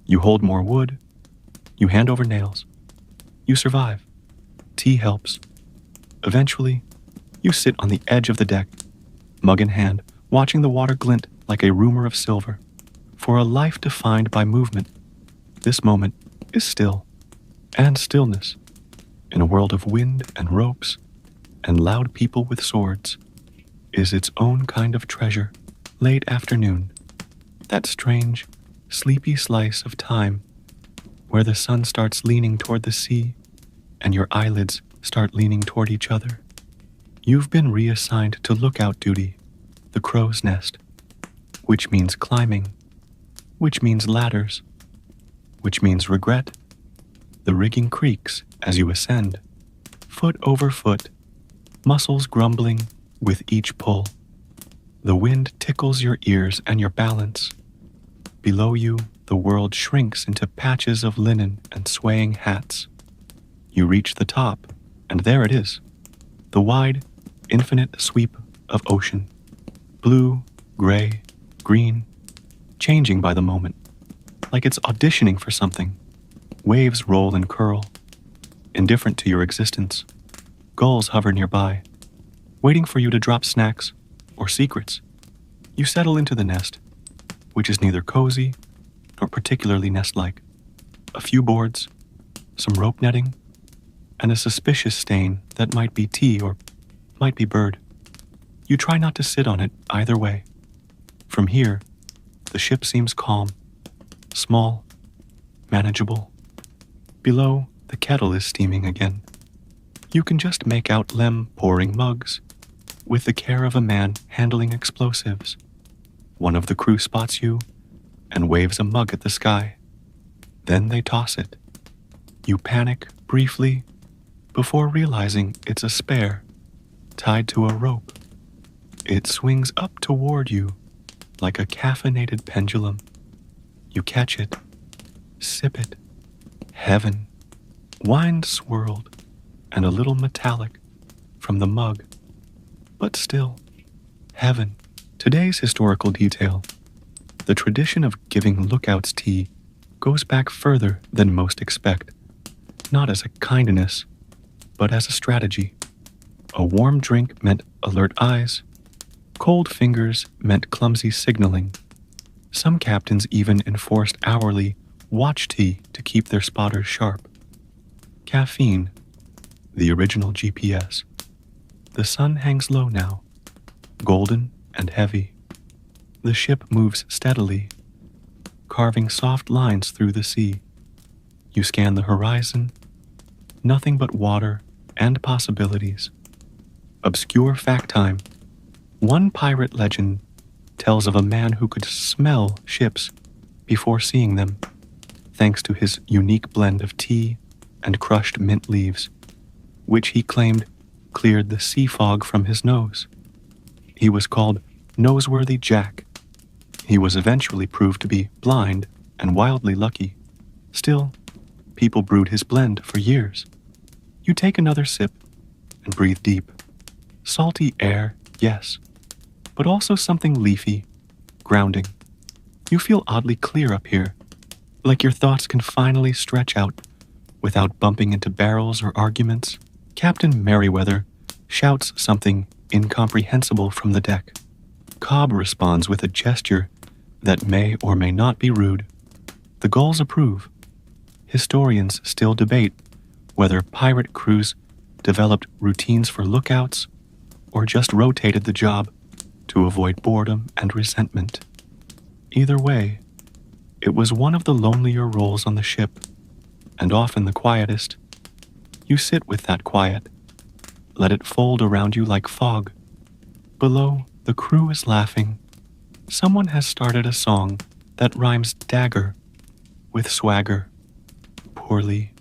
You hold more wood. You hand over nails. You survive. Tea helps. Eventually, you sit on the edge of the deck, mug in hand, watching the water glint like a rumor of silver. For a life defined by movement, this moment is still, and stillness, in a world of wind and ropes and loud people with swords, is its own kind of treasure. Late afternoon, that strange, sleepy slice of time where the sun starts leaning toward the sea and your eyelids start leaning toward each other. You've been reassigned to lookout duty, the crow's nest, which means climbing, which means ladders, which means regret. The rigging creaks as you ascend, foot over foot, muscles grumbling with each pull. The wind tickles your ears and your balance. Below you, the world shrinks into patches of linen and swaying hats. You reach the top, and there it is, the wide, infinite sweep of ocean. Blue, gray, green, changing by the moment, like it's auditioning for something. Waves roll and curl, indifferent to your existence. Gulls hover nearby, waiting for you to drop snacks or secrets. You settle into the nest, which is neither cozy nor particularly nest-like. A few boards, some rope netting, and a suspicious stain that might be tea or might be bird. You try not to sit on it either way. From here, the ship seems calm, small, manageable. Below, the kettle is steaming again. You can just make out Lem pouring mugs, with the care of a man handling explosives. One of the crew spots you and waves a mug at the sky. Then they toss it. You panic briefly before realizing it's a spare, tied to a rope. It swings up toward you like a caffeinated pendulum. You catch it, sip it. Heaven. Wine swirled and a little metallic from the mug. But still, heaven. Today's historical detail. The tradition of giving lookouts tea goes back further than most expect, not as a kindness, but as a strategy. A warm drink meant alert eyes. Cold fingers meant clumsy signaling. Some captains even enforced hourly watch tea to keep their spotters sharp. Caffeine, the original GPS. The sun hangs low now, golden and heavy. The ship moves steadily, carving soft lines through the sea. You scan the horizon, nothing but water and possibilities. Obscure fact time. One pirate legend tells of a man who could smell ships before seeing them, thanks to his unique blend of tea and crushed mint leaves, which he claimed cleared the sea fog from his nose. He was called Noseworthy Jack. He was eventually proved to be blind and wildly lucky. Still, people brewed his blend for years. You take another sip and breathe deep. Salty air, yes, but also something leafy, grounding. You feel oddly clear up here, like your thoughts can finally stretch out without bumping into barrels or arguments. Captain Merriweather shouts something incomprehensible from the deck. Cobb responds with a gesture that may or may not be rude. The gulls approve. Historians still debate whether pirate crews developed routines for lookouts or just rotated the job to avoid boredom and resentment. Either way, it was one of the lonelier roles on the ship, and often the quietest. You sit with that quiet, let it fold around you like fog. Below, the crew is laughing. Someone has started a song that rhymes dagger with swagger, poorly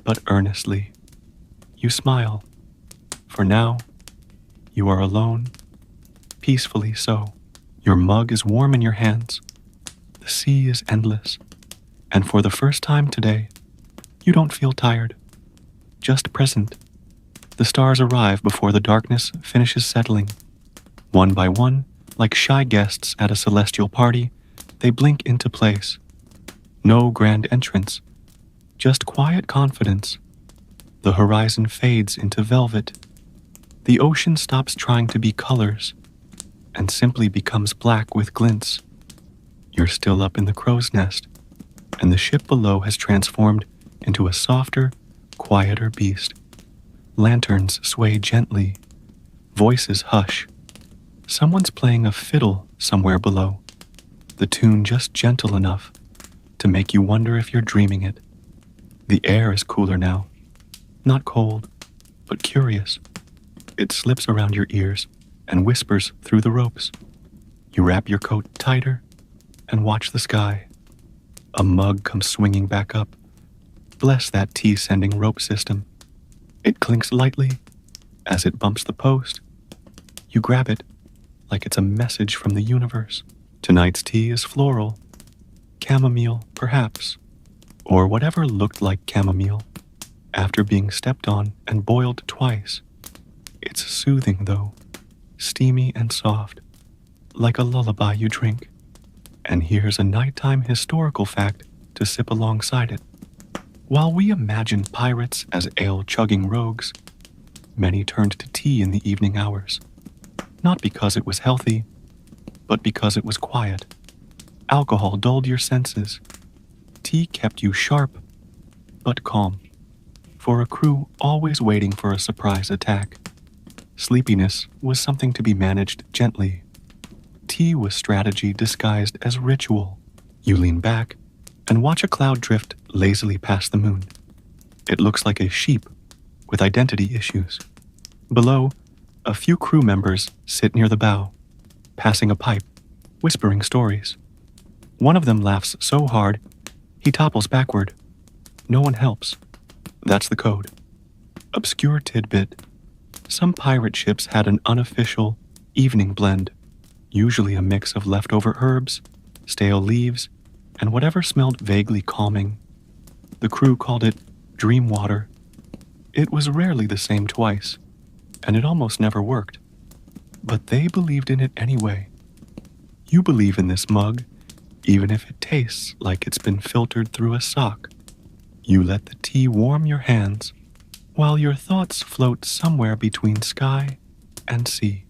but earnestly. You smile. For now, you are alone, peacefully so. Your mug is warm in your hands. The sea is endless, and for the first time today, you don't feel tired, just present. The stars arrive before the darkness finishes settling. One by one, like shy guests at a celestial party, they blink into place. No grand entrance, just quiet confidence. The horizon fades into velvet. The ocean stops trying to be colors and simply becomes black with glints. You're still up in the crow's nest, and the ship below has transformed into a softer, quieter beast. Lanterns sway gently. Voices hush. Someone's playing a fiddle somewhere below, the tune just gentle enough to make you wonder if you're dreaming it. The air is cooler now, not cold, but curious. It slips around your ears and whispers through the ropes. You wrap your coat tighter and watch the sky. A mug comes swinging back up. Bless that tea-sending rope system. It clinks lightly as it bumps the post. You grab it like it's a message from the universe. Tonight's tea is floral. Chamomile, perhaps, or whatever looked like chamomile after being stepped on and boiled twice. It's soothing, though, steamy and soft, like a lullaby you drink. And here's a nighttime historical fact to sip alongside it. While we imagine pirates as ale-chugging rogues, many turned to tea in the evening hours, not because it was healthy, but because it was quiet. Alcohol dulled your senses. Tea kept you sharp, but calm. For a crew always waiting for a surprise attack, sleepiness was something to be managed gently. Tea was strategy disguised as ritual. You lean back and watch a cloud drift lazily past the moon. It looks like a sheep with identity issues. Below, a few crew members sit near the bow, passing a pipe, whispering stories. One of them laughs so hard, he topples backward. No one helps. That's the code. Obscure tidbit. Some pirate ships had an unofficial evening blend, usually a mix of leftover herbs, stale leaves, and whatever smelled vaguely calming. The crew called it dream water. It was rarely the same twice, and it almost never worked. But they believed in it anyway. You believe in this mug, even if it tastes like it's been filtered through a sock. You let the tea warm your hands, while your thoughts float somewhere between sky and sea.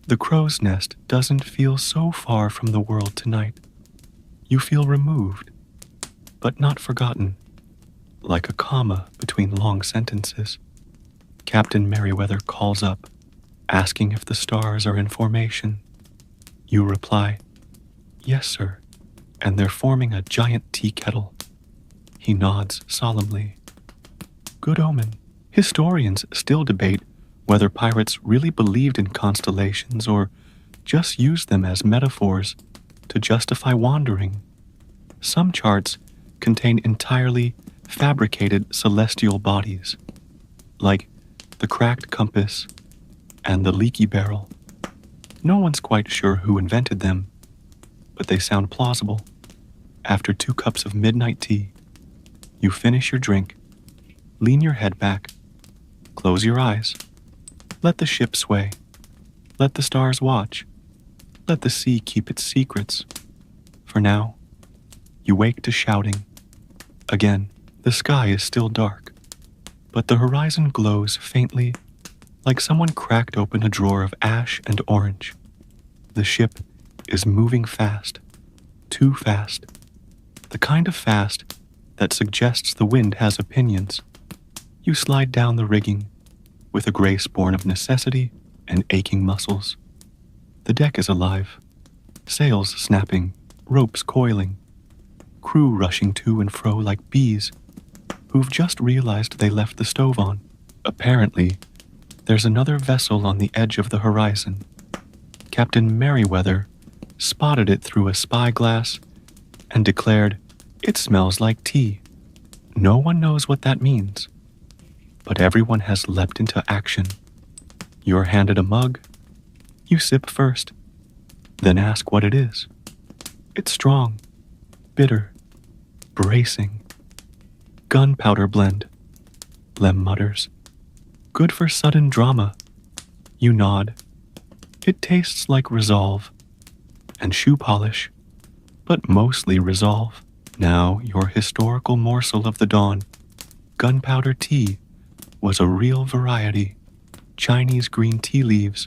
The crow's nest doesn't feel so far from the world tonight. You feel removed, but not forgotten, like a comma between long sentences. Captain Merriweather calls up, asking if the stars are in formation. You reply, "Yes, sir," and they're forming a giant tea kettle. He nods solemnly. Good omen. Historians still debate whether pirates really believed in constellations or just used them as metaphors to justify wandering. Some charts contain entirely fabricated celestial bodies, like the cracked compass and the leaky barrel. No one's quite sure who invented them, but they sound plausible. After 2 cups of midnight tea, you finish your drink, lean your head back, close your eyes, let the ship sway, let the stars watch, let the sea keep its secrets. For now, you wake to shouting. Again, the sky is still dark, but the horizon glows faintly, like someone cracked open a drawer of ash and orange. The ship is moving fast, too fast, the kind of fast that suggests the wind has opinions. You slide down the rigging with a grace born of necessity and aching muscles. The deck is alive, sails snapping, ropes coiling, crew rushing to and fro like bees who've just realized they left the stove on. Apparently, there's another vessel on the edge of the horizon. Captain Merriweather spotted it through a spyglass and declared, "It smells like tea." No one knows what that means, but everyone has leapt into action. You're handed a mug. You sip first, then ask what it is. It's strong, bitter, bracing. Gunpowder blend, Lem mutters. Good for sudden drama. You nod. It tastes like resolve and shoe polish, but mostly resolve. Now your historical morsel of the dawn. Gunpowder tea was a real variety. Chinese green tea leaves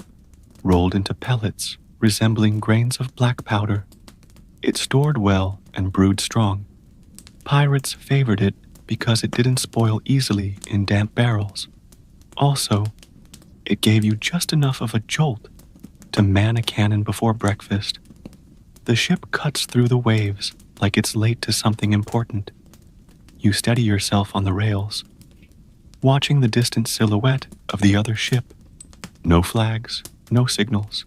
rolled into pellets resembling grains of black powder. It stored well and brewed strong. Pirates favored it because it didn't spoil easily in damp barrels. Also, it gave you just enough of a jolt to man a cannon before breakfast. The ship cuts through the waves like it's late to something important. You steady yourself on the rails, watching the distant silhouette of the other ship. No flags, no signals.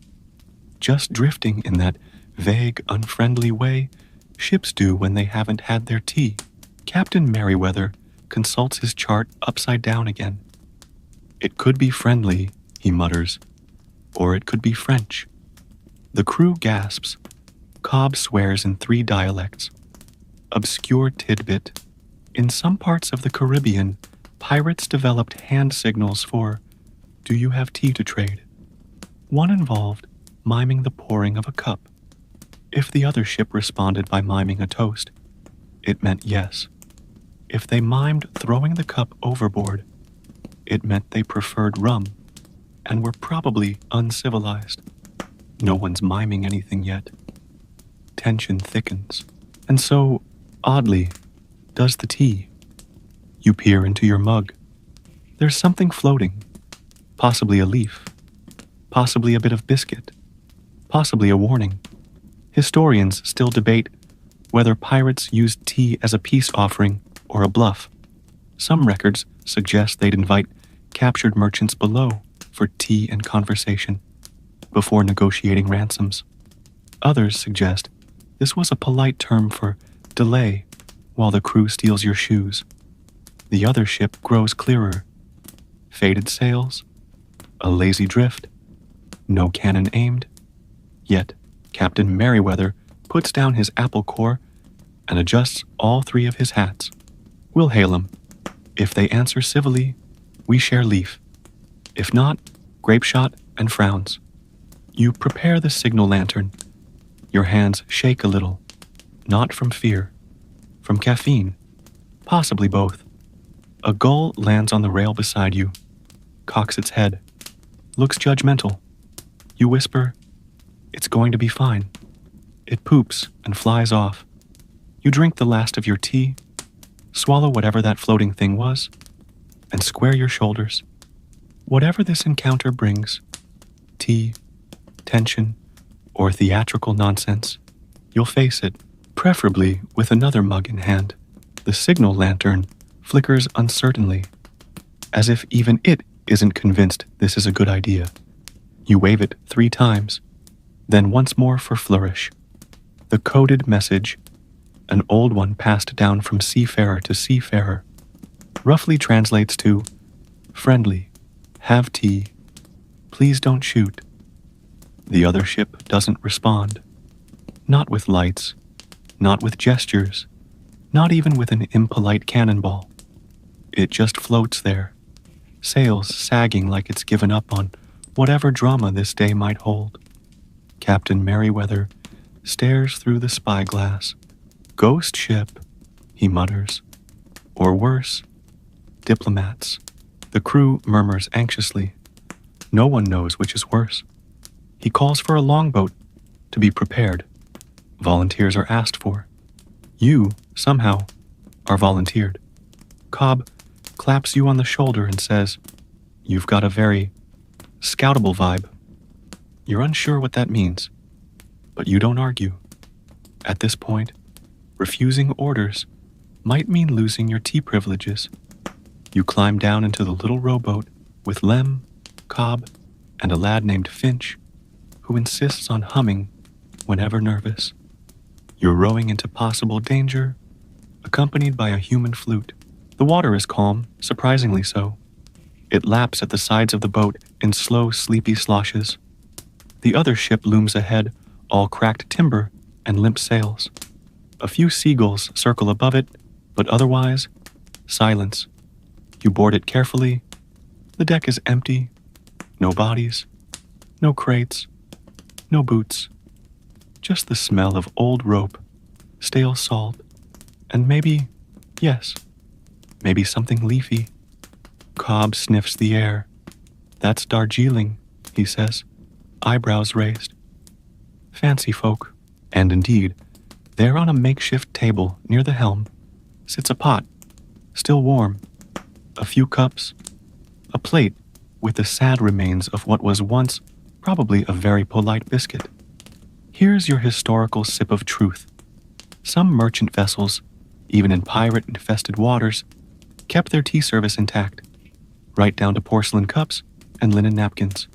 Just drifting in that vague, unfriendly way ships do when they haven't had their tea. Captain Merriweather consults his chart upside down again. It could be friendly, he mutters, or it could be French. The crew gasps. Cobb swears in 3 dialects. Obscure tidbit. In some parts of the Caribbean, pirates developed hand signals for, "Do you have tea to trade?" One involved miming the pouring of a cup. If the other ship responded by miming a toast, it meant yes. If they mimed throwing the cup overboard, it meant they preferred rum and were probably uncivilized. No one's miming anything yet. Tension thickens, and so, oddly, does the tea. You peer into your mug. There's something floating, possibly a leaf, possibly a bit of biscuit, possibly a warning. Historians still debate whether pirates used tea as a peace offering or a bluff. Some records suggest they'd invite captured merchants below for tea and conversation before negotiating ransoms. Others suggest this was a polite term for delay while the crew steals your shoes. The other ship grows clearer. Faded sails, a lazy drift, no cannon aimed. Yet Captain Merriweather puts down his apple core and adjusts all 3 of his hats. We'll hail 'em. If they answer civilly, we share leaf. If not, grape shot and frowns. You prepare the signal lantern. Your hands shake a little, not from fear, from caffeine, possibly both. A gull lands on the rail beside you, cocks its head, looks judgmental. You whisper, "It's going to be fine." It poops and flies off. You drink the last of your tea, swallow whatever that floating thing was, and square your shoulders. Whatever this encounter brings, tea, tension, or theatrical nonsense, you'll face it, preferably with another mug in hand. The signal lantern flickers uncertainly, as if even it isn't convinced this is a good idea. You wave it 3 times, then once more for flourish. The coded message, an old one passed down from seafarer to seafarer, roughly translates to, "Friendly, have tea, please don't shoot." The other ship doesn't respond. Not with lights, not with gestures, not even with an impolite cannonball. It just floats there, sails sagging like it's given up on whatever drama this day might hold. Captain Merriweather stares through the spyglass. "Ghost ship," he mutters. Or worse, diplomats. The crew murmurs anxiously. No one knows which is worse. He calls for a longboat to be prepared. Volunteers are asked for. You, somehow, are volunteered. Cobb claps you on the shoulder and says, "You've got a very scoutable vibe." You're unsure what that means, but you don't argue. At this point, refusing orders might mean losing your tea privileges. You climb down into the little rowboat with Lem, Cobb, and a lad named Finch, who insists on humming whenever nervous. You're rowing into possible danger, accompanied by a human flute. The water is calm, surprisingly so. It laps at the sides of the boat in slow, sleepy sloshes. The other ship looms ahead, all cracked timber and limp sails. A few seagulls circle above it, but otherwise, silence. You board it carefully. The deck is empty. No bodies, no crates, no boots. Just the smell of old rope, stale salt, and maybe, yes, maybe something leafy. Cobb sniffs the air. "That's Darjeeling," he says, eyebrows raised. Fancy folk. And indeed, there on a makeshift table near the helm sits a pot, still warm, a few cups, a plate with the sad remains of what was once probably a very polite biscuit. Here's your historical sip of truth. Some merchant vessels, even in pirate-infested waters, kept their tea service intact, right down to porcelain cups and linen napkins.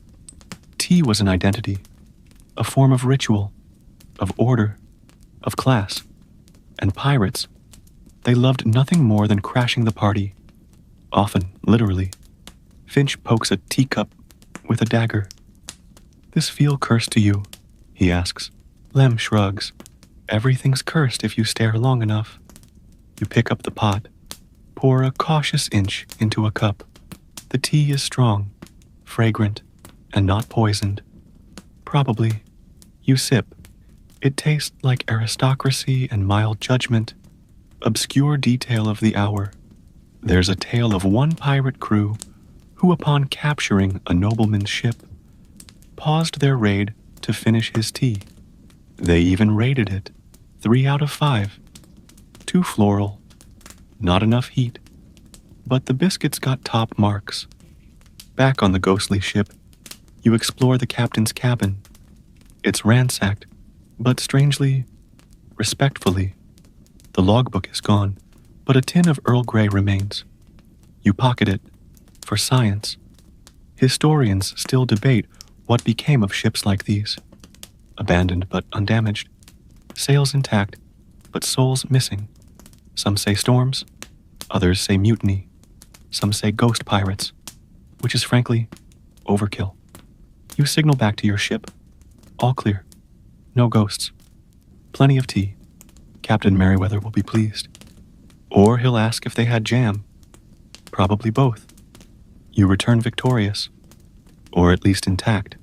Tea was an identity, a form of ritual, of order, of class. And pirates, they loved nothing more than crashing the party, often literally. Finch pokes a teacup with a dagger. "This feel cursed to you?" he asks. Lem shrugs. "Everything's cursed if you stare long enough." You pick up the pot, pour a cautious inch into a cup. The tea is strong, fragrant, and not poisoned. Probably. You sip. It tastes like aristocracy and mild judgment, obscure detail of the hour. There's a tale of one pirate crew who, upon capturing a nobleman's ship, paused their raid to finish his tea. They even rated it 3 out of 5. Too floral, not enough heat, but the biscuits got top marks. Back on the ghostly ship, you explore the captain's cabin. It's ransacked, but strangely, respectfully. The logbook is gone, but a tin of Earl Grey remains. You pocket it, for science. Historians still debate what became of ships like these. Abandoned but undamaged. Sails intact, but souls missing. Some say storms, others say mutiny. Some say ghost pirates, which is frankly overkill. You signal back to your ship. All clear. No ghosts. Plenty of tea. Captain Merriweather will be pleased. Or he'll ask if they had jam. Probably both. You return victorious, or at least intact.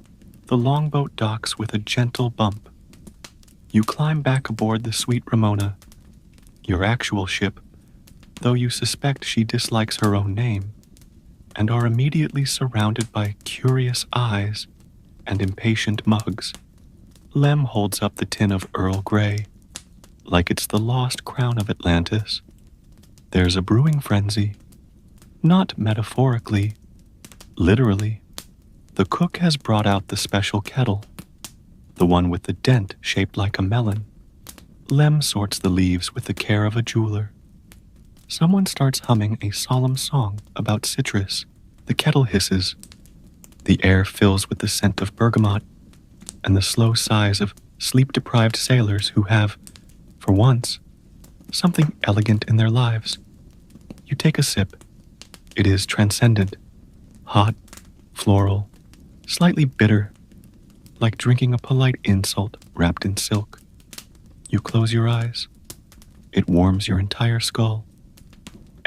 The longboat docks with a gentle bump. You climb back aboard the sweet Ramona, your actual ship, though you suspect she dislikes her own name, and are immediately surrounded by curious eyes and impatient mugs. Lem holds up the tin of Earl Grey, like it's the lost crown of Atlantis. There's a brewing frenzy. Not metaphorically, literally. The cook has brought out the special kettle, the one with the dent shaped like a melon. Lem sorts the leaves with the care of a jeweler. Someone starts humming a solemn song about citrus. The kettle hisses. The air fills with the scent of bergamot and the slow sighs of sleep-deprived sailors who have, for once, something elegant in their lives. You take a sip. It is transcendent, hot, floral, slightly bitter, like drinking a polite insult wrapped in silk. You close your eyes. It warms your entire skull.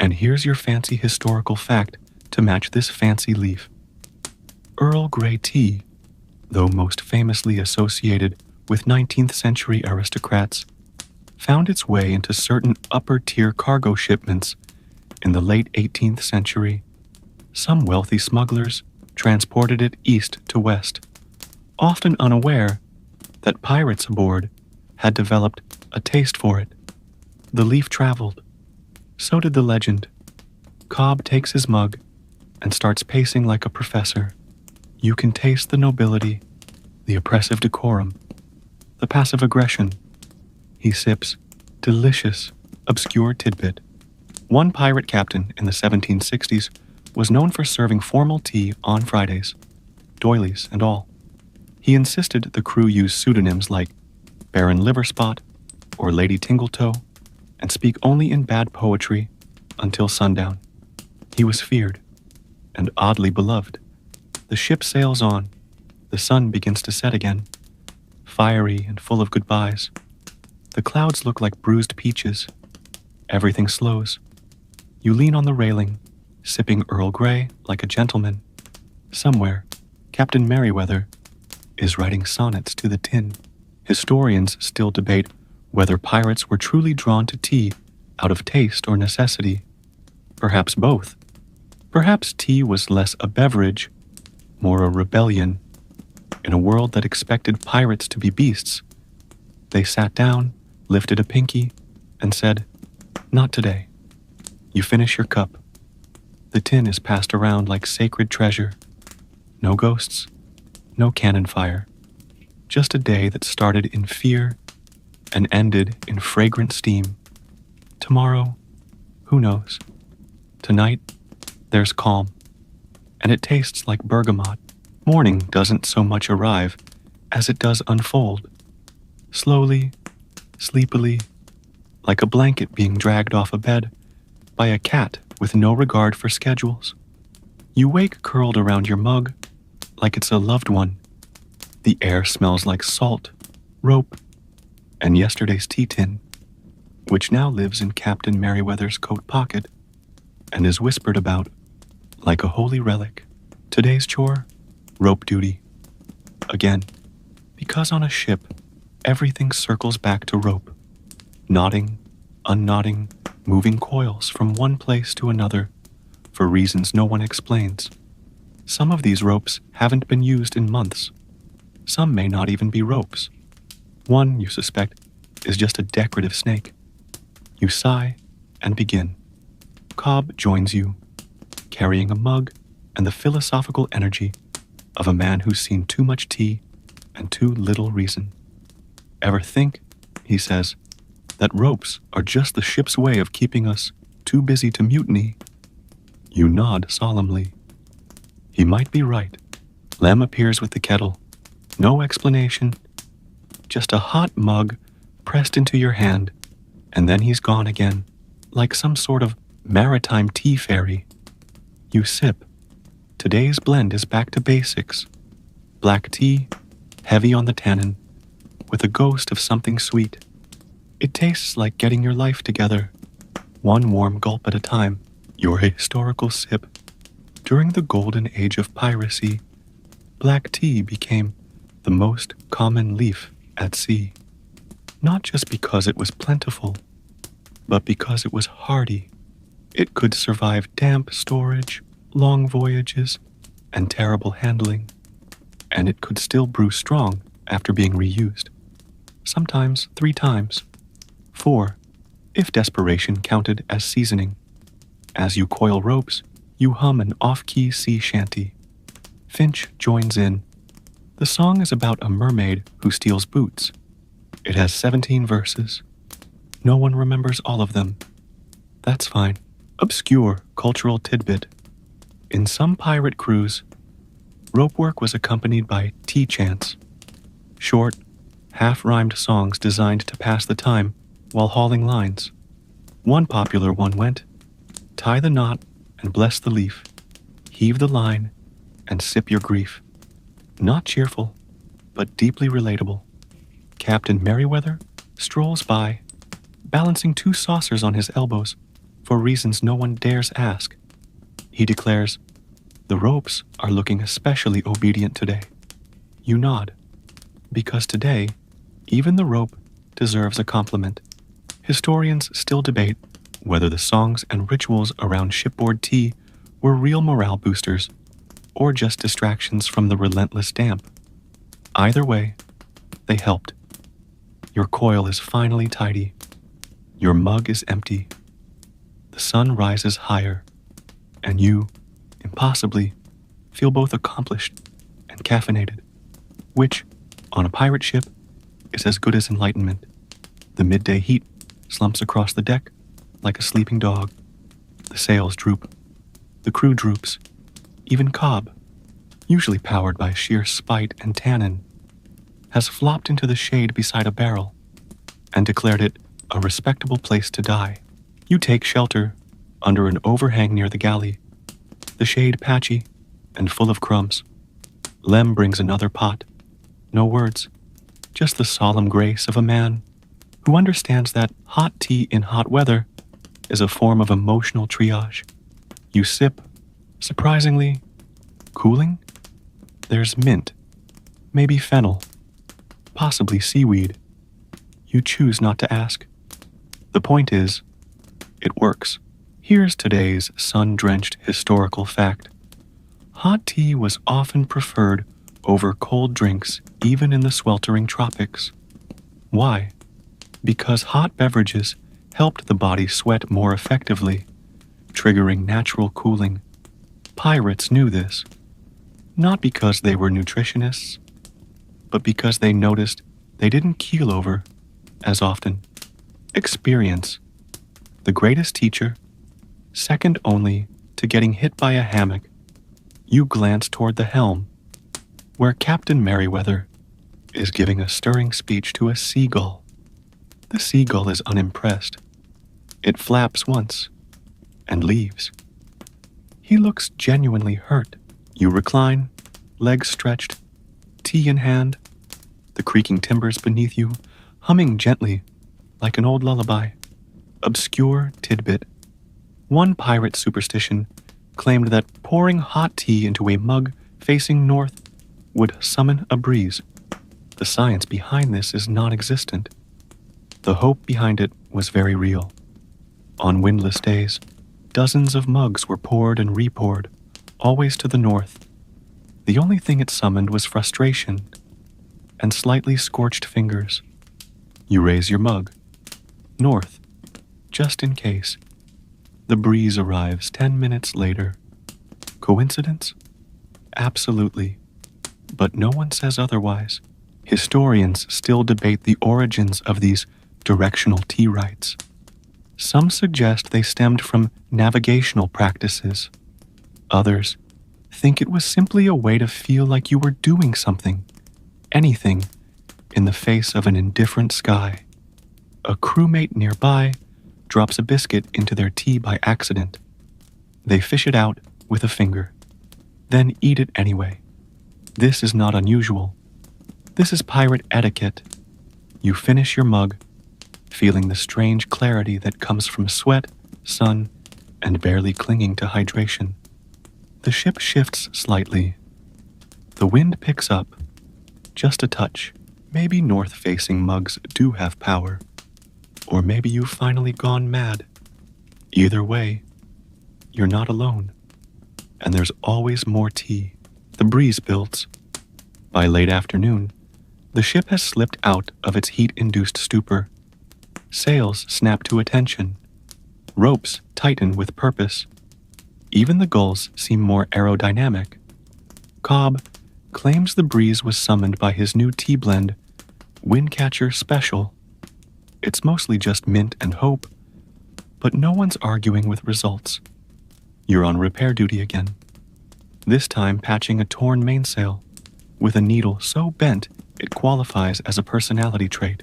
And here's your fancy historical fact to match this fancy leaf. Earl Grey tea, though most famously associated with 19th century aristocrats, found its way into certain upper-tier cargo shipments in the late 18th century. Some wealthy smugglers transported it east to west, often unaware that pirates aboard had developed a taste for it. The leaf traveled. So did the legend. Cobb takes his mug and starts pacing like a professor. You can taste the nobility, the oppressive decorum, the passive aggression. He sips. Delicious, obscure tidbit. One pirate captain in the 1760s was known for serving formal tea on Fridays, doilies and all. He insisted the crew use pseudonyms like Baron Liverspot or Lady Tingletoe and speak only in bad poetry until sundown. He was feared and oddly beloved. The ship sails on. The sun begins to set again, fiery and full of goodbyes. The clouds look like bruised peaches. Everything slows. You lean on the railing, sipping Earl Grey like a gentleman. Somewhere, Captain Merryweather is writing sonnets to the tin. Historians still debate whether pirates were truly drawn to tea out of taste or necessity. Perhaps both. Perhaps tea was less a beverage, more a rebellion. In a world that expected pirates to be beasts, they sat down, lifted a pinky, and said, "Not today." You finish your cup. The tin is passed around like sacred treasure. No ghosts, no cannon fire. Just a day that started in fear and ended in fragrant steam. Tomorrow, who knows? Tonight, there's calm, and it tastes like bergamot. Morning doesn't so much arrive as it does unfold. Slowly, sleepily, like a blanket being dragged off a bed by a cat with no regard for schedules. You wake curled around your mug like it's a loved one. The air smells like salt, rope, and yesterday's tea tin, which now lives in Captain Merryweather's coat pocket and is whispered about like a holy relic. Today's chore, rope duty. Again, because on a ship, everything circles back to rope. Knotting, unknotting, moving coils from one place to another for reasons no one explains. Some of these ropes haven't been used in months. Some may not even be ropes. One, you suspect, is just a decorative snake. You sigh and begin. Cobb joins you, carrying a mug and the philosophical energy of a man who's seen too much tea and too little reason. Ever think, he says, that ropes are just the ship's way of keeping us too busy to mutiny? You nod solemnly. He might be right. Lem appears with the kettle. No explanation, just a hot mug pressed into your hand, and then he's gone again, like some sort of maritime tea fairy. You sip. Today's blend is back to basics. Black tea, heavy on the tannin, with a ghost of something sweet. It tastes like getting your life together, one warm gulp at a time. Your historical sip. During the golden age of piracy, black tea became the most common leaf at sea. Not just because it was plentiful, but because it was hardy. It could survive damp storage, long voyages, and terrible handling. And it could still brew strong after being reused. Sometimes 3 times. 4, if desperation counted as seasoning. As you coil ropes, you hum an off-key sea shanty. Finch joins in. The song is about a mermaid who steals boots. It has 17 verses. No one remembers all of them. That's fine. Obscure cultural tidbit. In some pirate crews, rope work was accompanied by tea chants, short, half-rhymed songs designed to pass the time while hauling lines. One popular one went, "Tie the knot and bless the leaf, heave the line and sip your grief." Not cheerful, but deeply relatable. Captain Merriweather strolls by, balancing two saucers on his elbows for reasons no one dares ask. He declares, "The ropes are looking especially obedient today." You nod, because today, even the rope deserves a compliment. Historians still debate whether the songs and rituals around shipboard tea were real morale boosters or just distractions from the relentless damp. Either way, they helped. Your coil is finally tidy. Your mug is empty. The sun rises higher, and you, impossibly, feel both accomplished and caffeinated, which, on a pirate ship, is as good as enlightenment. The midday heat slumps across the deck like a sleeping dog. The sails droop. The crew droops. Even Cobb, usually powered by sheer spite and tannin, has flopped into the shade beside a barrel and declared it a respectable place to die. You take shelter under an overhang near the galley, the shade patchy and full of crumbs. Lem brings another pot. No words, just the solemn grace of a man who understands that hot tea in hot weather is a form of emotional triage. You sip, surprisingly, cooling. There's mint, maybe fennel, possibly seaweed. You choose not to ask. The point is, it works. Here's today's sun-drenched historical fact. Hot tea was often preferred over cold drinks even in the sweltering tropics. Why? Because hot beverages helped the body sweat more effectively, triggering natural cooling. Pirates knew this, not because they were nutritionists, but because they noticed they didn't keel over as often. Experience, the greatest teacher, second only to getting hit by a hammock. You glance toward the helm, where Captain Merriweather is giving a stirring speech to a seagull. The seagull is unimpressed. It flaps once and leaves. He looks genuinely hurt. You recline, legs stretched, tea in hand, the creaking timbers beneath you, humming gently like an old lullaby. Obscure tidbit. One pirate superstition claimed that pouring hot tea into a mug facing north would summon a breeze. The science behind this is non-existent. The hope behind it was very real. On windless days, dozens of mugs were poured and repoured, always to the north. The only thing it summoned was frustration and slightly scorched fingers. You raise your mug. North, just in case. The breeze arrives 10 minutes later. Coincidence? Absolutely. But no one says otherwise. Historians still debate the origins of these directional tea rites. Some suggest they stemmed from navigational practices. Others think it was simply a way to feel like you were doing something, anything, in the face of an indifferent sky. A crewmate nearby drops a biscuit into their tea by accident. They fish it out with a finger, then eat it anyway. This is not unusual. This is pirate etiquette. You finish your mug, feeling the strange clarity that comes from sweat, sun, and barely clinging to hydration. The ship shifts slightly. The wind picks up, just a touch. Maybe north-facing mugs do have power. Or maybe you've finally gone mad. Either way, you're not alone. And there's always more tea. The breeze builds. By late afternoon, the ship has slipped out of its heat-induced stupor. Sails snap to attention. Ropes tighten with purpose. Even the gulls seem more aerodynamic. Cobb claims the breeze was summoned by his new tea blend, Windcatcher Special. It's mostly just mint and hope, But no one's arguing with results. You're on repair duty again. This time patching a torn mainsail with a needle so bent it qualifies as a personality trait.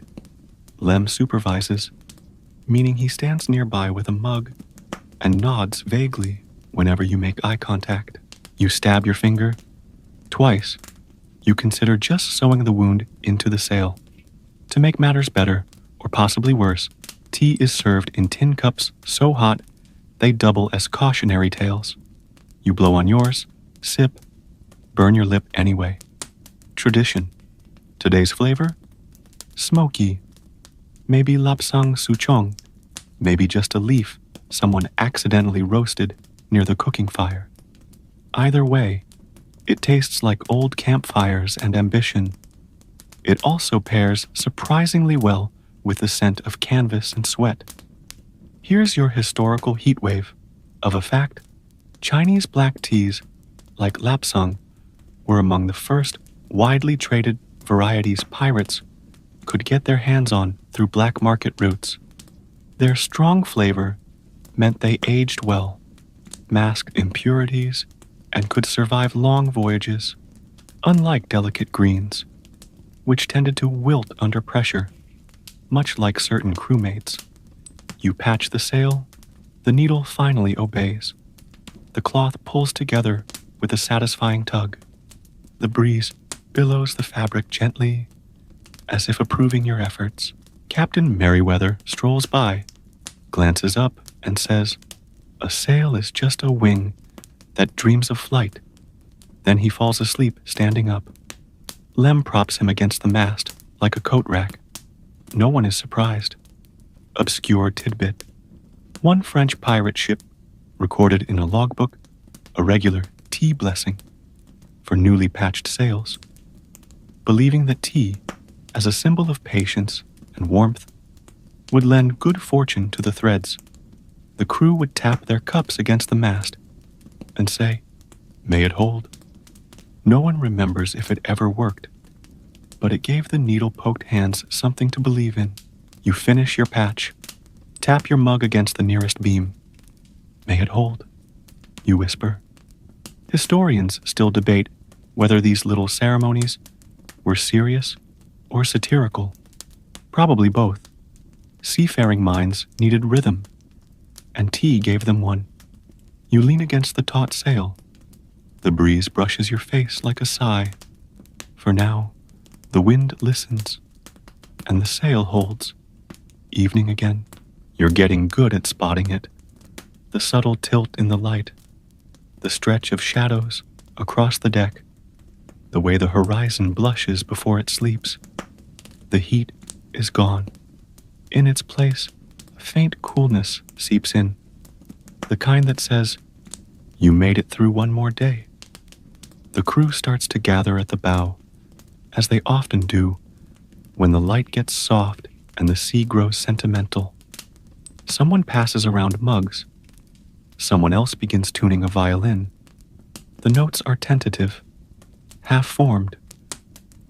Lem supervises, meaning he stands nearby with a mug and nods vaguely whenever you make eye contact. You stab your finger. Twice, you consider just sewing the wound into the sail. To make matters better, or possibly worse, tea is served in tin cups so hot they double as cautionary tales. You blow on yours, sip, burn your lip anyway. Tradition. Today's flavor? Smoky. Maybe lapsang souchong. Maybe just a leaf someone accidentally roasted near the cooking fire. Either way, it tastes like old campfires and ambition. It also pairs surprisingly well with the scent of canvas and sweat. Here's your historical heatwave of a fact. Chinese black teas, like lapsang, were among the first widely traded varieties pirates could get their hands on through black market routes. Their strong flavor meant they aged well, masked impurities, and could survive long voyages, unlike delicate greens, which tended to wilt under pressure, much like certain crewmates. You patch the sail, the needle finally obeys. The cloth pulls together with a satisfying tug. The breeze billows the fabric gently, as if approving your efforts. Captain Merriweather strolls by, glances up, and says, "A sail is just a wing that dreams of flight." Then he falls asleep standing up. Lem props him against the mast like a coat rack. No one is surprised. Obscure tidbit. One French pirate ship recorded in a logbook a regular tea blessing for newly patched sails, believing that tea, as a symbol of patience and warmth, would lend good fortune to the threads. The crew would tap their cups against the mast and say, "May it hold." No one remembers if it ever worked, but it gave the needle-poked hands something to believe in. You finish your patch, tap your mug against the nearest beam. "May it hold," you whisper. Historians still debate whether these little ceremonies were serious or satirical. Probably both. Seafaring minds needed rhythm, and tea gave them one. You lean against the taut sail. The breeze brushes your face like a sigh. For now, the wind listens, and the sail holds. Evening again. You're getting good at spotting it. The subtle tilt in the light, the stretch of shadows across the deck, the way the horizon blushes before it sleeps. The heat is gone. In its place, a faint coolness seeps in, the kind that says, "You made it through one more day." The crew starts to gather at the bow, as they often do when the light gets soft and the sea grows sentimental. Someone passes around mugs. Someone else begins tuning a violin. The notes are tentative, half-formed,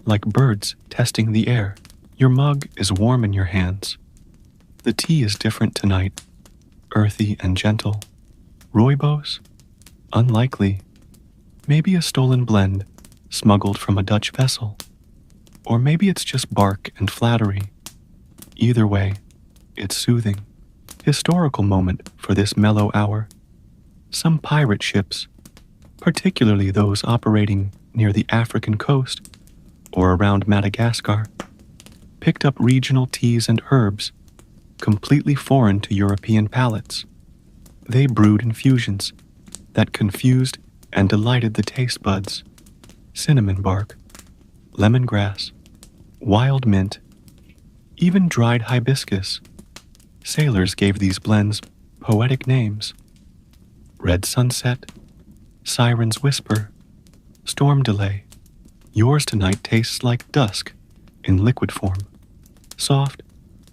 like birds testing the air. Your mug is warm in your hands. The tea is different tonight, earthy and gentle. Rooibos? Unlikely. Maybe a stolen blend, smuggled from a Dutch vessel. Or maybe it's just bark and flattery. Either way, it's soothing. Historical moment for this mellow hour. Some pirate ships, particularly those operating near the African coast or around Madagascar, picked up regional teas and herbs completely foreign to European palates. They brewed infusions that confused and delighted the taste buds. Cinnamon bark, lemongrass, wild mint, even dried hibiscus. Sailors gave these blends poetic names. Red sunset, siren's whisper, storm delay. Yours tonight tastes like dusk in liquid form. Soft,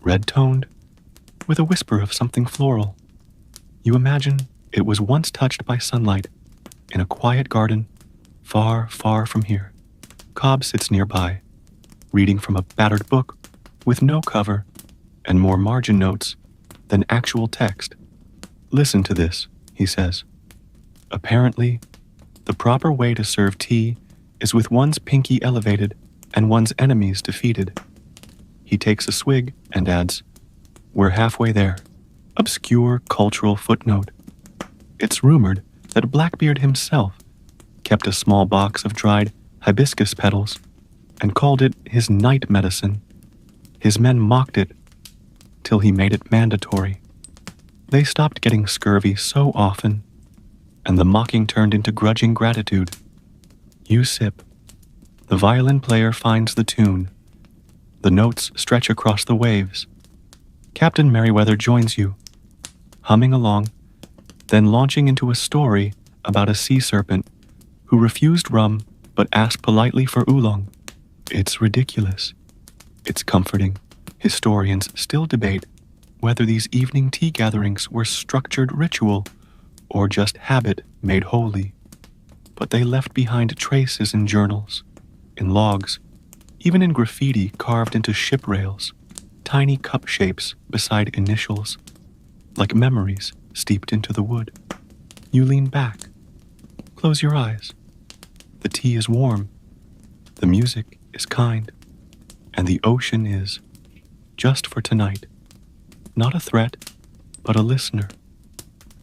red-toned, with a whisper of something floral. You imagine it was once touched by sunlight in a quiet garden far, far from here. Cobb sits nearby, reading from a battered book with no cover and more margin notes than actual text. Listen to this, he says. Apparently, the proper way to serve tea is with one's pinky elevated and one's enemies defeated. He takes a swig and adds, "We're halfway there." Obscure cultural footnote. It's rumored that Blackbeard himself kept a small box of dried hibiscus petals and called it his night medicine. His men mocked it till he made it mandatory. They stopped getting scurvy so often, and the mocking turned into grudging gratitude. You sip. The violin player finds the tune. The notes stretch across the waves. Captain Merriweather joins you, humming along, then launching into a story about a sea serpent who refused rum but asked politely for oolong. It's ridiculous. It's comforting. Historians still debate whether these evening tea gatherings were structured ritual or just habit made holy. But they left behind traces in journals, in logs, even in graffiti carved into ship rails, tiny cup shapes beside initials, like memories steeped into the wood. You lean back, close your eyes. The tea is warm, the music is kind, and the ocean is, just for tonight, not a threat, but a listener.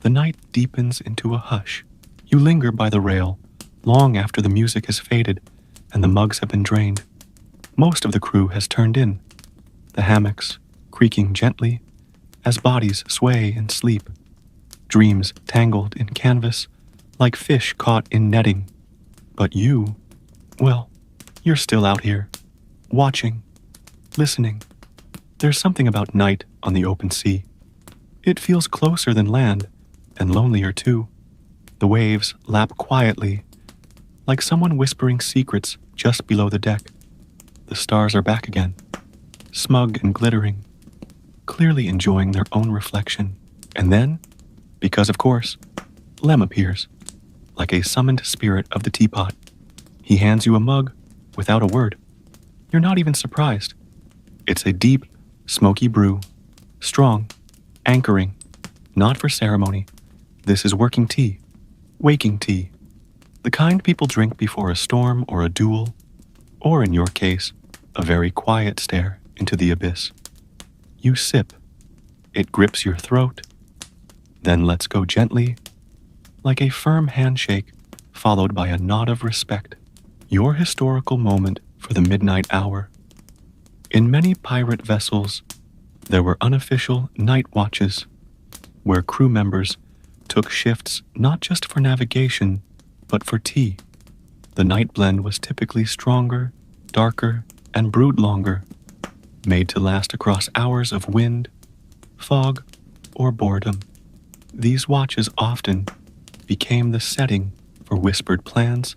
The night deepens into a hush. You linger by the rail, long after the music has faded and the mugs have been drained. Most of the crew has turned in, the hammocks creaking gently as bodies sway in sleep, dreams tangled in canvas like fish caught in netting. But you, well, you're still out here, watching, listening. There's something about night on the open sea. It feels closer than land, and lonelier too. The waves lap quietly, like someone whispering secrets just below the deck. The stars are back again, smug and glittering, clearly enjoying their own reflection. And then, because of course, Lem appears, like a summoned spirit of the teapot. He hands you a mug without a word. You're not even surprised. It's a deep, smoky brew, strong, anchoring, not for ceremony. This is working tea, waking tea, the kind people drink before a storm or a duel, or in your case, a very quiet stare into the abyss. You sip. It grips your throat, then lets go gently, like a firm handshake followed by a nod of respect. Your historical moment for the midnight hour. In many pirate vessels, there were unofficial night watches, where crew members took shifts not just for navigation, but for tea. The night blend was typically stronger, darker, and brewed longer, made to last across hours of wind, fog, or boredom. These watches often became the setting for whispered plans,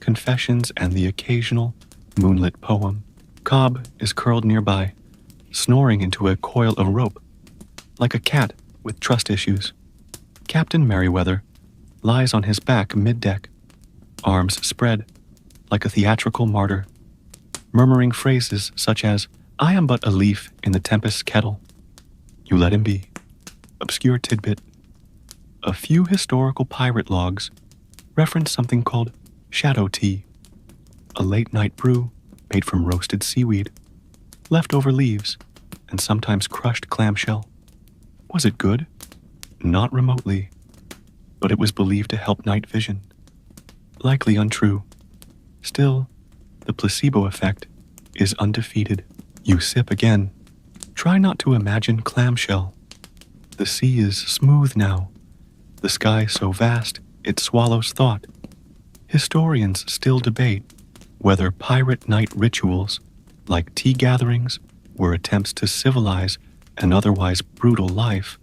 confessions, and the occasional moonlit poem. Cobb is curled nearby, snoring into a coil of rope, like a cat with trust issues. Captain Merriweather lies on his back mid-deck, arms spread like a theatrical martyr, murmuring phrases such as, "I am but a leaf in the tempest's kettle." You let him be. Obscure tidbit. A few historical pirate logs reference something called shadow tea, a late-night brew made from roasted seaweed, leftover leaves, and sometimes crushed clamshell. Was it good? Not remotely, but it was believed to help night vision. Likely untrue. Still, the placebo effect is undefeated. You sip again. Try not to imagine clamshell. The sea is smooth now, the sky so vast it swallows thought. Historians still debate whether pirate night rituals, like tea gatherings, were attempts to civilize an otherwise brutal life,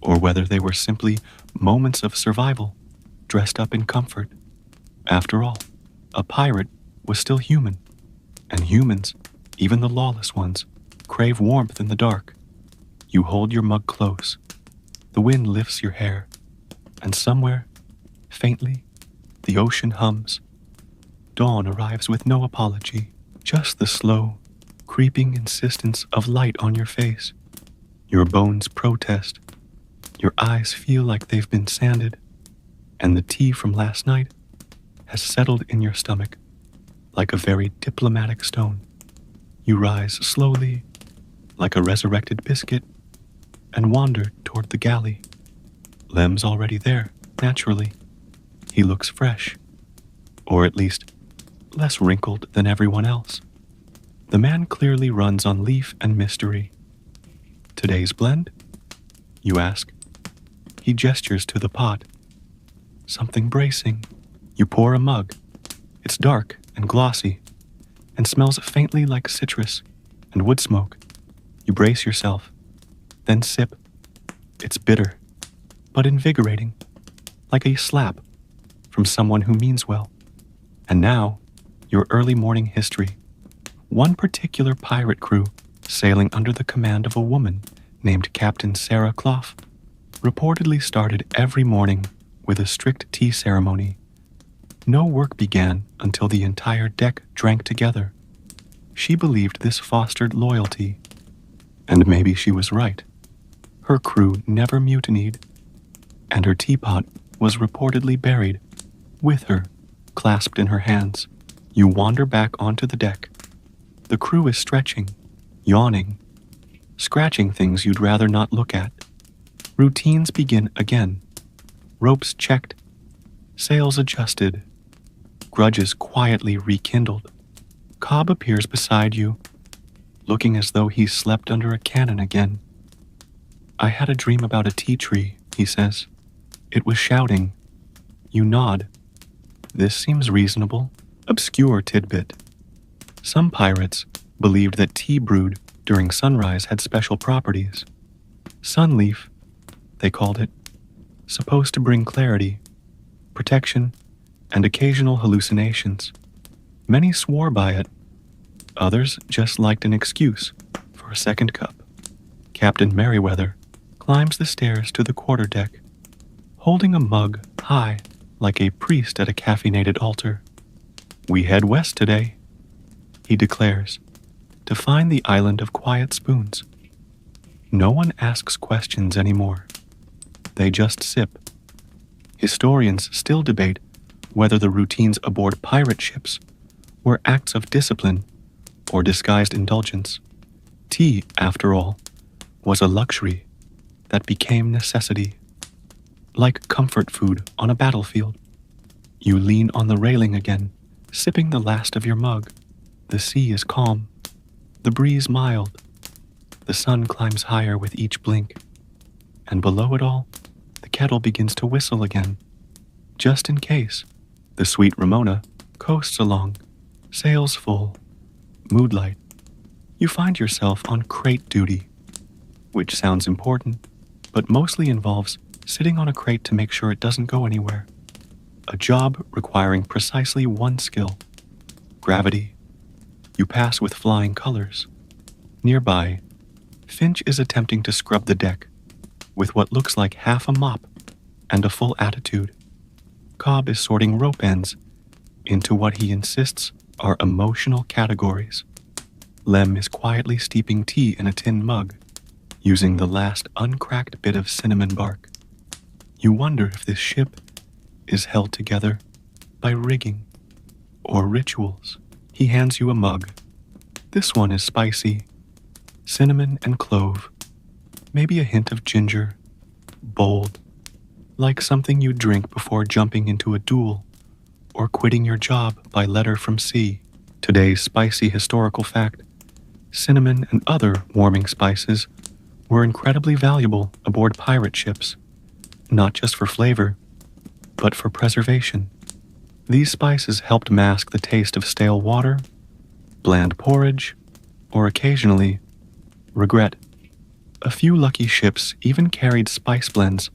or whether they were simply moments of survival, dressed up in comfort. After all, a pirate was still human, and humans, even the lawless ones, crave warmth in the dark. You hold your mug close. The wind lifts your hair, and somewhere, faintly, the ocean hums. Dawn arrives with no apology, just the slow, creeping insistence of light on your face. Your bones protest. Your eyes feel like they've been sanded, and the tea from last night has settled in your stomach like a very diplomatic stone. You rise slowly, like a resurrected biscuit, and wander toward the galley. Lem's already there, naturally. He looks fresh, or at least less wrinkled than everyone else. The man clearly runs on leaf and mystery. Today's blend? You ask. He gestures to the pot. Something bracing. You pour a mug. It's dark and glossy, and smells faintly like citrus and wood smoke. You brace yourself, then sip. It's bitter, but invigorating, like a slap from someone who means well. And now, your early morning history. One particular pirate crew, sailing under the command of a woman named Captain Sarah Clough, reportedly started every morning with a strict tea ceremony. No work began until the entire deck drank together. She believed this fostered loyalty, and maybe she was right. Her crew never mutinied, and her teapot was reportedly buried with her, clasped in her hands. You wander back onto the deck. The crew is stretching, yawning, scratching things you'd rather not look at. Routines begin again. Ropes checked, sails adjusted, grudges quietly rekindled. Cobb appears beside you, looking as though he slept under a cannon again. I had a dream about a tea tree, he says. It was shouting. You nod. This seems reasonable. Obscure tidbit. Some pirates believed that tea brewed during sunrise had special properties. Sunleaf, they called it, supposed to bring clarity, protection, and occasional hallucinations. Many swore by it. Others just liked an excuse for a second cup. Captain Merriweather climbs the stairs to the quarterdeck, holding a mug high like a priest at a caffeinated altar. We head west today, he declares, to find the island of quiet spoons. No one asks questions anymore. They just sip. Historians still debate whether the routines aboard pirate ships were acts of discipline or disguised indulgence. Tea, after all, was a luxury that became necessity. Like comfort food on a battlefield. You lean on the railing again, sipping the last of your mug. The sea is calm, the breeze mild. The sun climbs higher with each blink, and below it all, the kettle begins to whistle again. Just in case, the sweet Ramona coasts along, sails full, moodlight. You find yourself on crate duty, which sounds important, but mostly involves sitting on a crate to make sure it doesn't go anywhere. A job requiring precisely one skill, gravity. You pass with flying colors. Nearby, Finch is attempting to scrub the deck with what looks like half a mop and a full attitude. Cobb is sorting rope ends into what he insists are emotional categories. Lem is quietly steeping tea in a tin mug, using the last uncracked bit of cinnamon bark. You wonder if this ship is held together by rigging or rituals. He hands you a mug. This one is spicy, cinnamon and clove, maybe a hint of ginger, bold, like something you drink before jumping into a duel or quitting your job by letter from sea. Today's spicy historical fact: cinnamon and other warming spices were incredibly valuable aboard pirate ships, not just for flavor, but for preservation. These spices helped mask the taste of stale water, bland porridge, or occasionally, regret. A few lucky ships even carried spice blends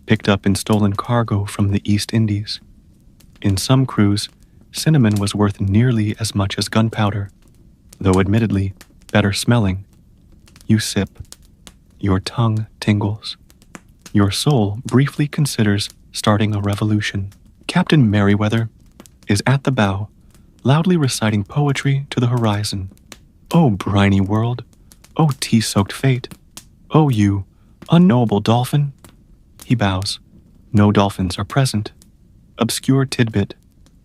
picked up in stolen cargo from the East Indies. In some crews, cinnamon was worth nearly as much as gunpowder, though admittedly better smelling. You sip. Your tongue tingles. Your soul briefly considers starting a revolution. Captain Merriweather is at the bow, loudly reciting poetry to the horizon. Oh, briny world! Oh, tea-soaked fate! Oh, you, unknowable dolphin! He bows. No dolphins are present. Obscure tidbit.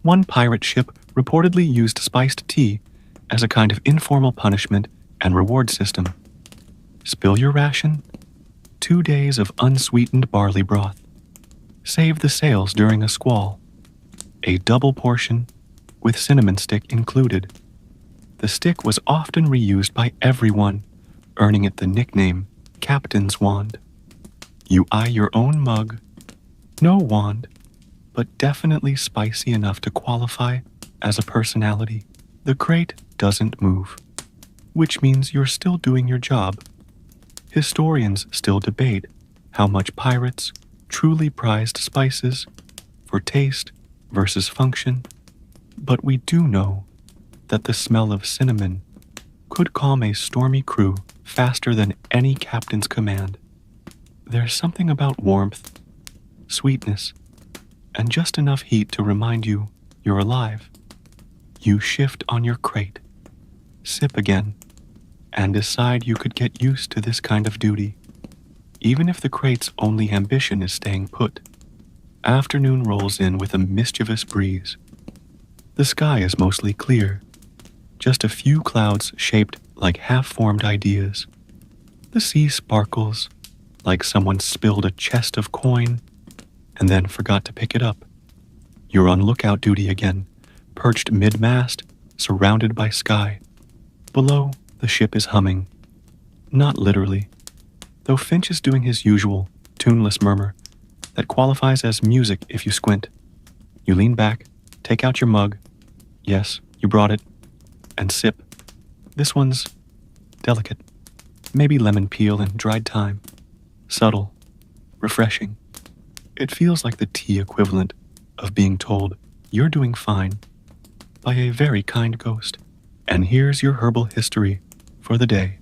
One pirate ship reportedly used spiced tea as a kind of informal punishment and reward system. Spill your ration? 2 days of unsweetened barley broth. Save the sails during a squall. A double portion with cinnamon stick included. The stick was often reused by everyone, earning it the nickname Captain's Wand. You eye your own mug. No wand, but definitely spicy enough to qualify as a personality. The crate doesn't move, which means you're still doing your job. Historians still debate how much pirates truly prized spices for taste versus function, but we do know that the smell of cinnamon could calm a stormy crew faster than any captain's command. There's something about warmth, sweetness, and just enough heat to remind you you're alive. You shift on your crate, sip again, and decide you could get used to this kind of duty, even if the crate's only ambition is staying put. Afternoon rolls in with a mischievous breeze. The sky is mostly clear, just a few clouds shaped like half-formed ideas. The sea sparkles like someone spilled a chest of coin and then forgot to pick it up. You're on lookout duty again, perched mid-mast, surrounded by sky. Below, the ship is humming. Not literally, though Finch is doing his usual, tuneless murmur that qualifies as music if you squint. You lean back, take out your mug. Yes, you brought it. And sip. This one's delicate. Maybe lemon peel and dried thyme. Subtle. Refreshing. It feels like the tea equivalent of being told you're doing fine by a very kind ghost. And here's your herbal history for the day.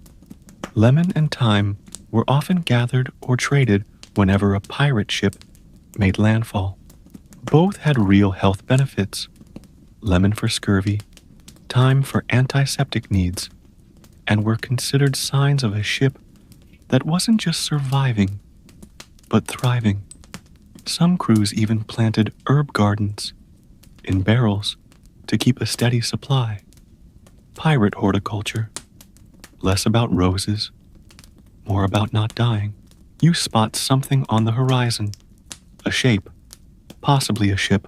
Lemon and thyme were often gathered or traded whenever a pirate ship made landfall. Both had real health benefits. Lemon for scurvy, thyme for antiseptic needs, and were considered signs of a ship that wasn't just surviving, but thriving. Some crews even planted herb gardens in barrels to keep a steady supply. Pirate horticulture. Less about roses, more about not dying. You spot something on the horizon. A shape. Possibly a ship.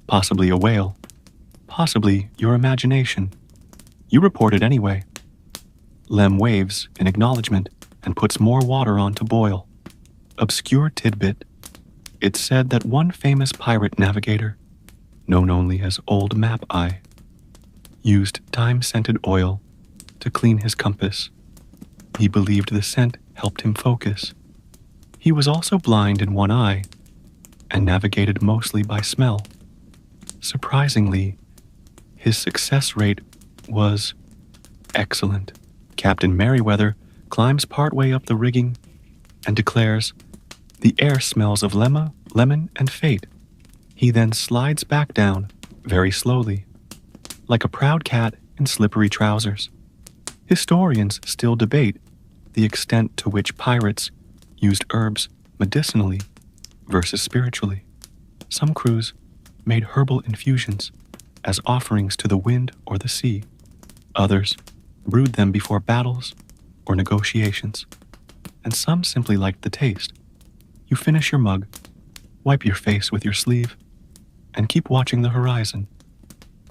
Possibly a whale. Possibly your imagination. You report it anyway. Lem waves in acknowledgement and puts more water on to boil. Obscure tidbit. It's said that one famous pirate navigator, known only as Old Map Eye, used thyme-scented oil to clean his compass. He believed the scent helped him focus. He was also blind in one eye and navigated mostly by smell. Surprisingly, his success rate was excellent. Captain Merriweather climbs partway up the rigging and declares, "The air smells of lemon, and fate." He then slides back down, very slowly, like a proud cat in slippery trousers. Historians still debate the extent to which pirates used herbs medicinally versus spiritually. Some crews made herbal infusions as offerings to the wind or the sea. Others brewed them before battles or negotiations. And some simply liked the taste. You finish your mug, wipe your face with your sleeve, and keep watching the horizon.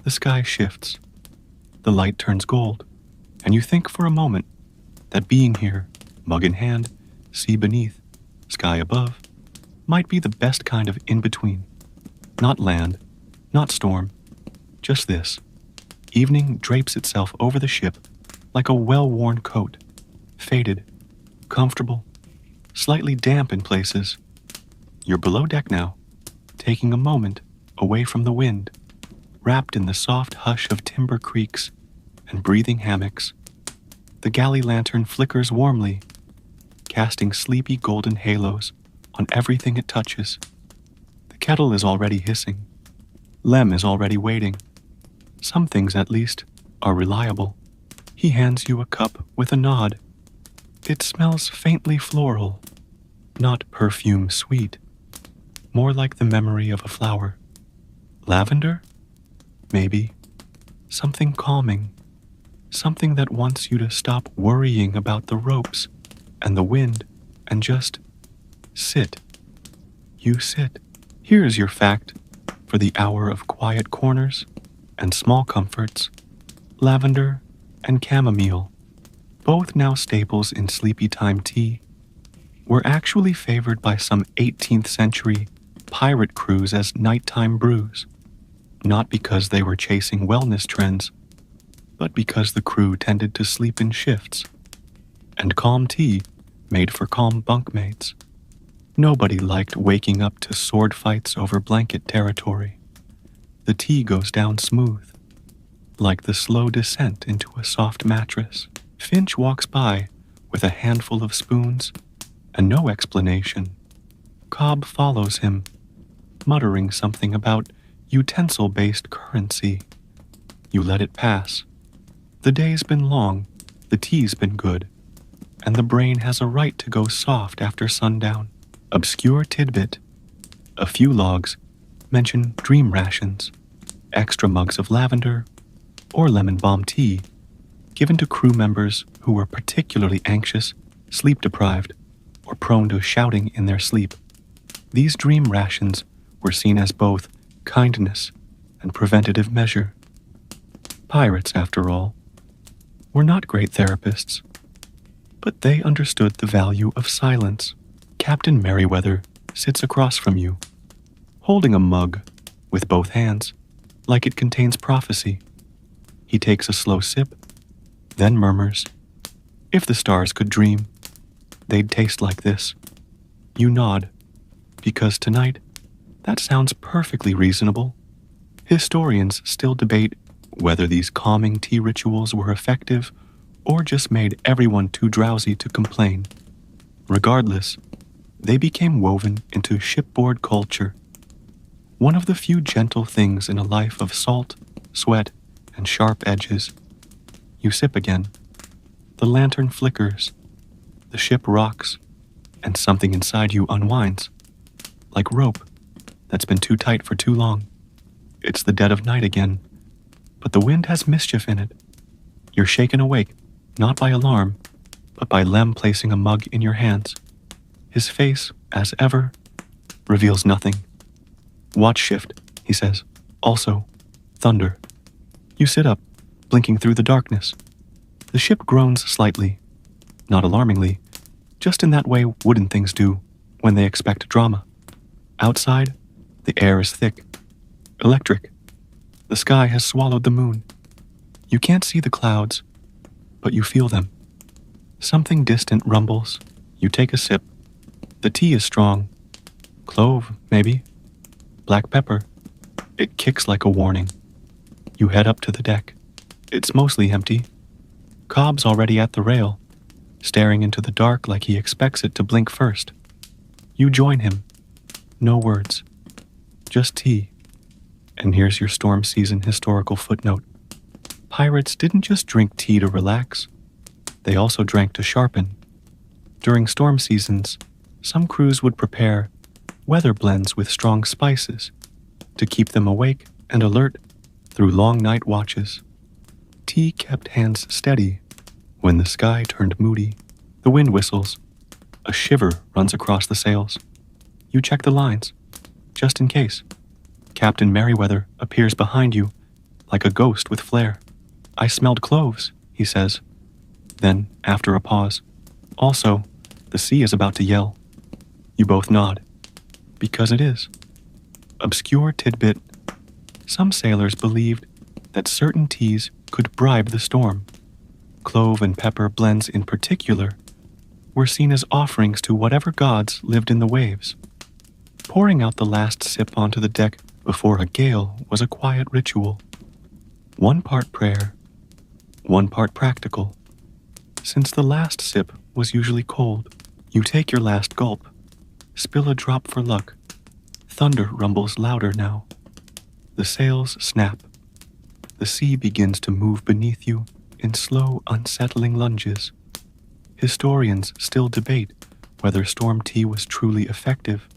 The sky shifts. The light turns gold, and you think for a moment that being here, mug in hand, sea beneath, sky above, might be the best kind of in-between. Not land, not storm, just this. Evening drapes itself over the ship like a well-worn coat, faded, comfortable, slightly damp in places. You're below deck now, taking a moment away from the wind, wrapped in the soft hush of timber creaks and breathing hammocks. The galley lantern flickers warmly, casting sleepy golden halos on everything it touches. The kettle is already hissing. Lem is already waiting. Some things, at least, are reliable. He hands you a cup with a nod. It smells faintly floral. Not perfume sweet, more like the memory of a flower. Lavender? Maybe. Something calming. Something that wants you to stop worrying about the ropes and the wind and just sit. You sit. Here's your fact for the hour of quiet corners and small comforts. Lavender and chamomile, both now staples in sleepy time tea, were actually favored by some 18th century pirate crews as nighttime brews, not because they were chasing wellness trends, but because the crew tended to sleep in shifts, and calm tea made for calm bunkmates. Nobody liked waking up to sword fights over blanket territory. The tea goes down smooth, like the slow descent into a soft mattress. Finch walks by with a handful of spoons and no explanation. Cobb follows him, muttering something about utensil-based currency. You let it pass. The day's been long, the tea's been good, and the brain has a right to go soft after sundown. Obscure tidbit. A few logs mention dream rations, extra mugs of lavender or lemon balm tea given to crew members who were particularly anxious, sleep-deprived, or prone to shouting in their sleep. These dream rations were seen as both kindness and preventative measure. Pirates, after all, were not great therapists, but they understood the value of silence. Captain Merriweather sits across from you, holding a mug with both hands, like it contains prophecy. He takes a slow sip, then murmurs, "If the stars could dream, they'd taste like this." You nod, because tonight, that sounds perfectly reasonable. Historians still debate whether these calming tea rituals were effective or just made everyone too drowsy to complain. Regardless, they became woven into shipboard culture. One of the few gentle things in a life of salt, sweat, and sharp edges. You sip again. The lantern flickers. The ship rocks, and something inside you unwinds, like rope that's been too tight for too long. It's the dead of night again, but the wind has mischief in it. You're shaken awake, not by alarm, but by Lem placing a mug in your hands. His face, as ever, reveals nothing. "Watch shift," he says. "Also, thunder." You sit up, blinking through the darkness. The ship groans slightly, not alarmingly, just in that way wooden things do when they expect drama. Outside, the air is thick, electric. The sky has swallowed the moon. You can't see the clouds, but you feel them. Something distant rumbles. You take a sip. The tea is strong. Clove, maybe. Black pepper. It kicks like a warning. You head up to the deck. It's mostly empty. Cobb's already at the rail, staring into the dark like he expects it to blink first. You join him. No words. Just tea. And here's your storm season historical footnote. Pirates didn't just drink tea to relax. They also drank to sharpen. During storm seasons, some crews would prepare weather blends with strong spices to keep them awake and alert through long night watches. Tea kept hands steady when the sky turned moody. The wind whistles. A shiver runs across the sails. You check the lines, just in case. Captain Merriweather appears behind you like a ghost with flair. "I smelled cloves," he says. Then, after a pause, "Also, the sea is about to yell." You both nod. Because it is. Obscure tidbit. Some sailors believed that certain teas could bribe the storm. Clove and pepper blends in particular were seen as offerings to whatever gods lived in the waves. Pouring out the last sip onto the deck before a gale was a quiet ritual. One part prayer, one part practical. Since the last sip was usually cold, you take your last gulp, spill a drop for luck. Thunder rumbles louder now. The sails snap. The sea begins to move beneath you in slow, unsettling lunges. Historians still debate whether storm tea was truly effective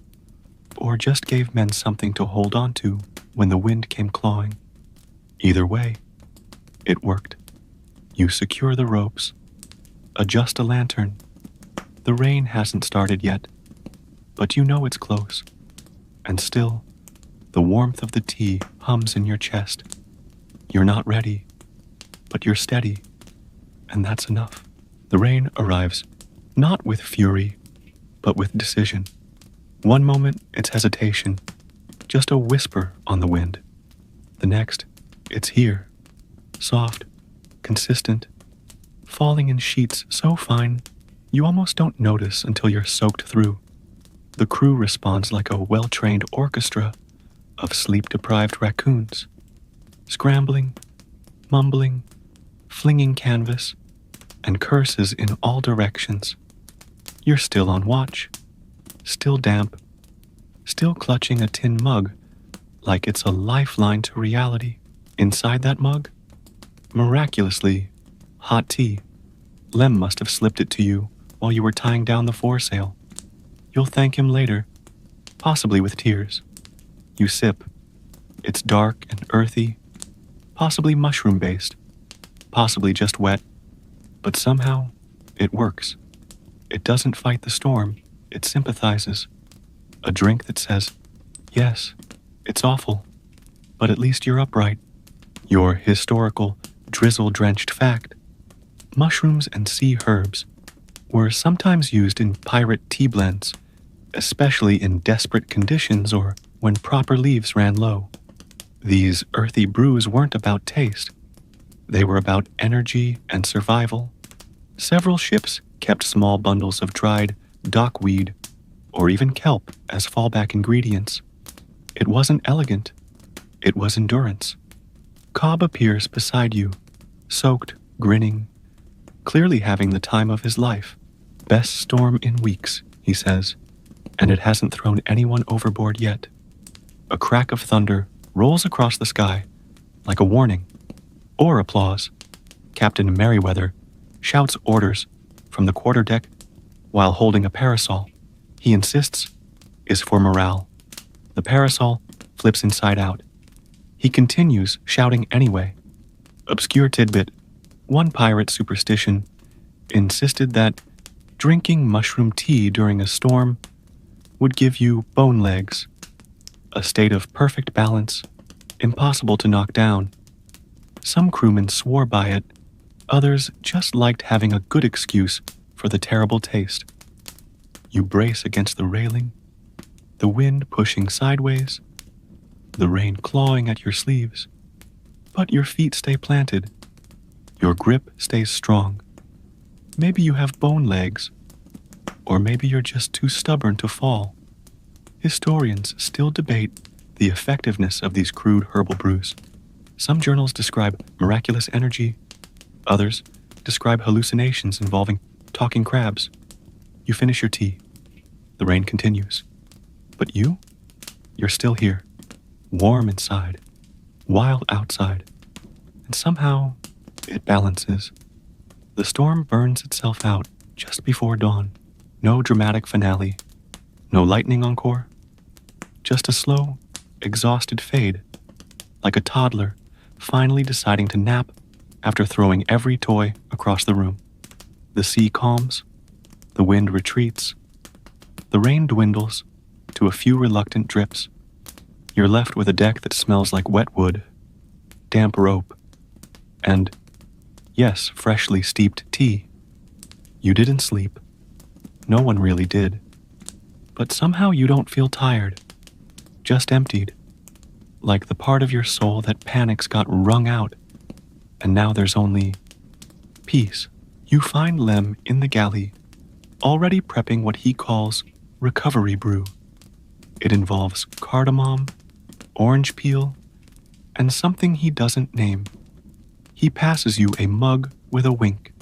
or just gave men something to hold on to when the wind came clawing. Either way, it worked. You secure the ropes, adjust a lantern. The rain hasn't started yet, but you know it's close. And still, the warmth of the tea hums in your chest. You're not ready, but you're steady, and that's enough. The rain arrives, not with fury, but with decision. One moment, it's hesitation, just a whisper on the wind. The next, it's here, soft, consistent, falling in sheets so fine you almost don't notice until you're soaked through. The crew responds like a well-trained orchestra of sleep-deprived raccoons, scrambling, mumbling, flinging canvas, and curses in all directions. You're still on watch, still damp, still clutching a tin mug like it's a lifeline to reality. Inside that mug, miraculously, hot tea. Lem must have slipped it to you while you were tying down the foresail. You'll thank him later, possibly with tears. You sip. It's dark and earthy, possibly mushroom-based, possibly just wet, but somehow it works. It doesn't fight the storm, it sympathizes. A drink that says, yes, it's awful, but at least you're upright. Your historical, drizzle-drenched fact. Mushrooms and sea herbs were sometimes used in pirate tea blends, especially in desperate conditions or when proper leaves ran low. These earthy brews weren't about taste. They were about energy and survival. Several ships kept small bundles of dried dockweed or even kelp as fallback ingredients. It wasn't elegant. It was endurance. Cobb appears beside you, soaked, grinning, clearly having the time of his life. Best storm in weeks, he says, and it hasn't thrown anyone overboard yet. A crack of thunder rolls across the sky, like a warning, or applause. Captain Merriweather shouts orders from the quarterdeck while holding a parasol. He insists is for morale. The parasol flips inside out. He continues shouting anyway. Obscure tidbit, one pirate superstition insisted that drinking mushroom tea during a storm would give you bone legs, a state of perfect balance, impossible to knock down. Some crewmen swore by it, others just liked having a good excuse for the terrible taste. You brace against the railing, the wind pushing sideways, the rain clawing at your sleeves, but your feet stay planted. Your grip stays strong. Maybe you have bone legs, or maybe you're just too stubborn to fall. Historians still debate the effectiveness of these crude herbal brews. Some journals describe miraculous energy, others describe hallucinations involving talking crabs. You finish your tea. The rain continues. But you're still here, warm inside, wild outside, and somehow it balances. The storm burns itself out just before dawn. No dramatic finale, no lightning encore, just a slow, exhausted fade, like a toddler finally deciding to nap after throwing every toy across the room. The sea calms, the wind retreats, the rain dwindles to a few reluctant drips. You're left with a deck that smells like wet wood, damp rope, and, yes, freshly steeped tea. You didn't sleep. No one really did. But somehow you don't feel tired, just emptied, like the part of your soul that panics got wrung out, and now there's only peace. You find Lem in the galley, already prepping what he calls recovery brew. It involves cardamom, orange peel, and something he doesn't name. He passes you a mug with a wink.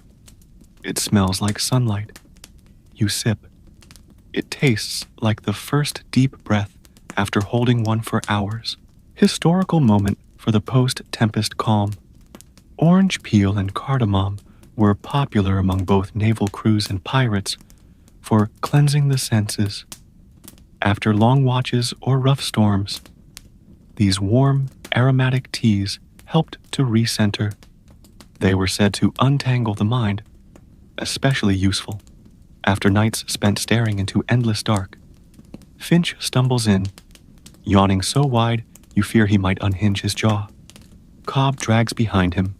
It smells like sunlight. You sip. It tastes like the first deep breath after holding one for hours. Historical moment for the post-tempest calm. Orange peel and cardamom were popular among both naval crews and pirates for cleansing the senses. After long watches or rough storms, these warm, aromatic teas helped to recenter. They were said to untangle the mind, especially useful after nights spent staring into endless dark. Finch stumbles in, yawning so wide you fear he might unhinge his jaw. Cobb drags behind him,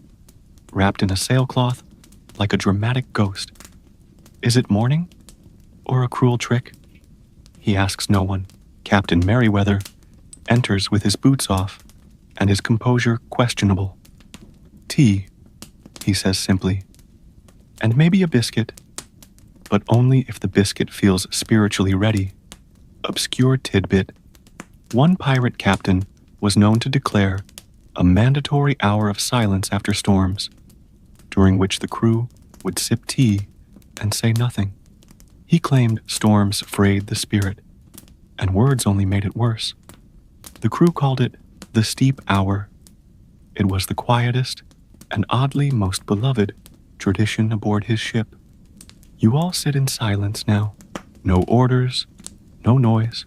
wrapped in a sailcloth like a dramatic ghost. Is it morning? Or a cruel trick? He asks no one. Captain Merriweather enters with his boots off and his composure questionable. Tea, he says simply, and maybe a biscuit, but only if the biscuit feels spiritually ready. Obscure tidbit. One pirate captain was known to declare a mandatory hour of silence after storms, during which the crew would sip tea and say nothing. He claimed storms frayed the spirit, and words only made it worse. The crew called it the steep hour. It was the quietest and oddly most beloved tradition aboard his ship. You all sit in silence now. No orders, no noise,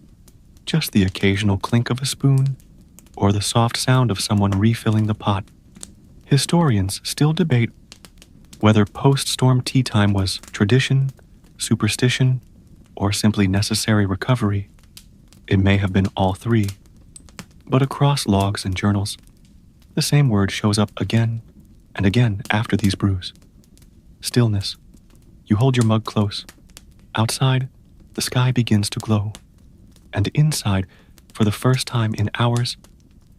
just the occasional clink of a spoon or the soft sound of someone refilling the pot. Historians still debate whether post-storm tea time was tradition, superstition, or simply necessary recovery. It may have been all three. But across logs and journals, the same word shows up again and again after these brews. Stillness. You hold your mug close. Outside, the sky begins to glow. And inside, for the first time in hours,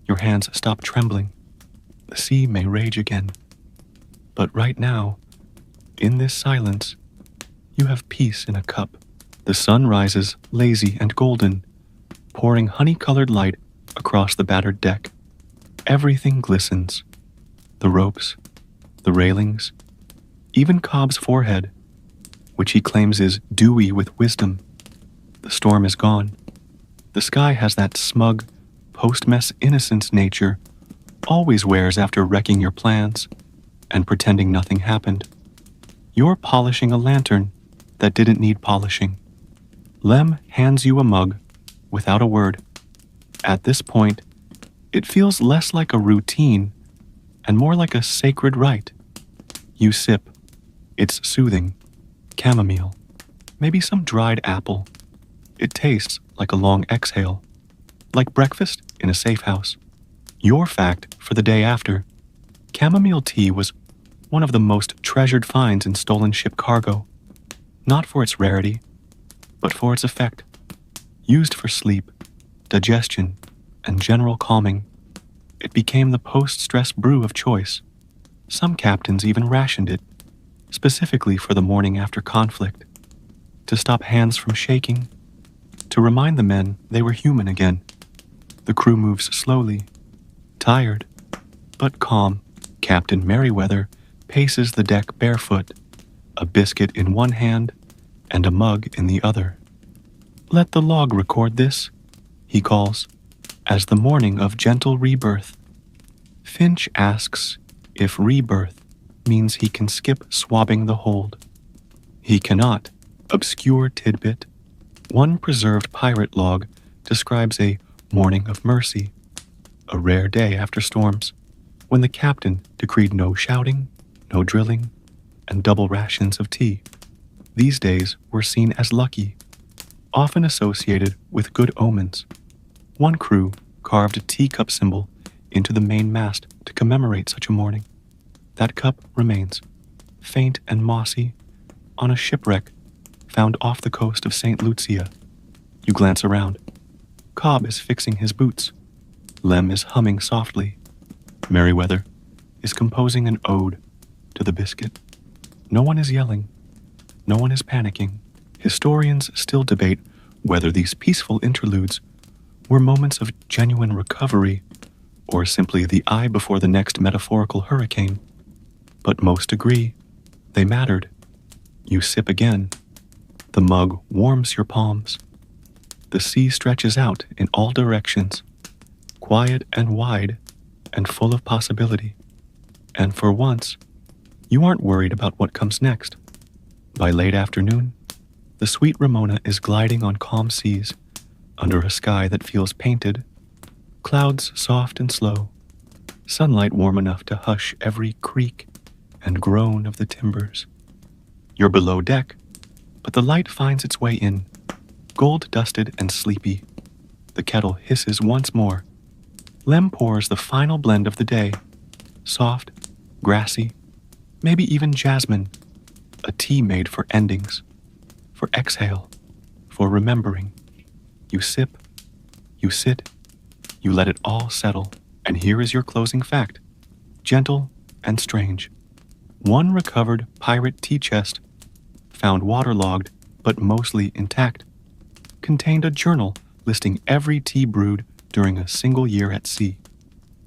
your hands stop trembling. The sea may rage again. But right now, in this silence, you have peace in a cup. The sun rises, lazy and golden, pouring honey-colored light across the battered deck. Everything glistens. The ropes, the railings, even Cobb's forehead, which he claims is dewy with wisdom. The storm is gone. The sky has that smug, post-mess innocence nature always wears after wrecking your plans and pretending nothing happened. You're polishing a lantern that didn't need polishing. Lem hands you a mug without a word. At this point, it feels less like a routine and more like a sacred rite. You sip. It's soothing. Chamomile. Maybe some dried apple. It tastes like a long exhale. Like breakfast in a safe house. Your fact for the day after. Chamomile tea was one of the most treasured finds in stolen ship cargo. Not for its rarity, but for its effect. Used for sleep, digestion, and general calming, it became the post-stress brew of choice. Some captains even rationed it, specifically for the morning after conflict, to stop hands from shaking, to remind the men they were human again. The crew moves slowly, tired, but calm. Captain Merriweather paces the deck barefoot, a biscuit in one hand and a mug in the other. Let the log record this, he calls, as the morning of gentle rebirth. Finch asks if rebirth means he can skip swabbing the hold. He cannot. Obscure tidbit. One preserved pirate log describes a morning of mercy, a rare day after storms, when the captain decreed no shouting, no drilling, and double rations of tea. These days were seen as lucky, often associated with good omens. One crew carved a teacup symbol into the main mast to commemorate such a morning. That cup remains, faint and mossy, on a shipwreck found off the coast of St. Lucia. You glance around. Cobb is fixing his boots. Lem is humming softly. Merriweather is composing an ode to the biscuit. No one is yelling. No one is panicking. Historians still debate whether these peaceful interludes were moments of genuine recovery or simply the eye before the next metaphorical hurricane. But most agree they mattered. You sip again. The mug warms your palms. The sea stretches out in all directions, quiet and wide and full of possibility. And for once, you aren't worried about what comes next. By late afternoon, The sweet Ramona is gliding on calm seas, under a sky that feels painted, clouds soft and slow, sunlight warm enough to hush every creak and groan of the timbers. You're below deck, but the light finds its way in, gold-dusted and sleepy. The kettle hisses once more. Lem pours the final blend of the day, soft, grassy, maybe even jasmine, a tea made for endings, for exhale, for remembering. You sip, you sit, you let it all settle, and here is your closing fact, gentle and strange. One recovered pirate tea chest, found waterlogged but mostly intact, contained a journal listing every tea brewed during a single year at sea.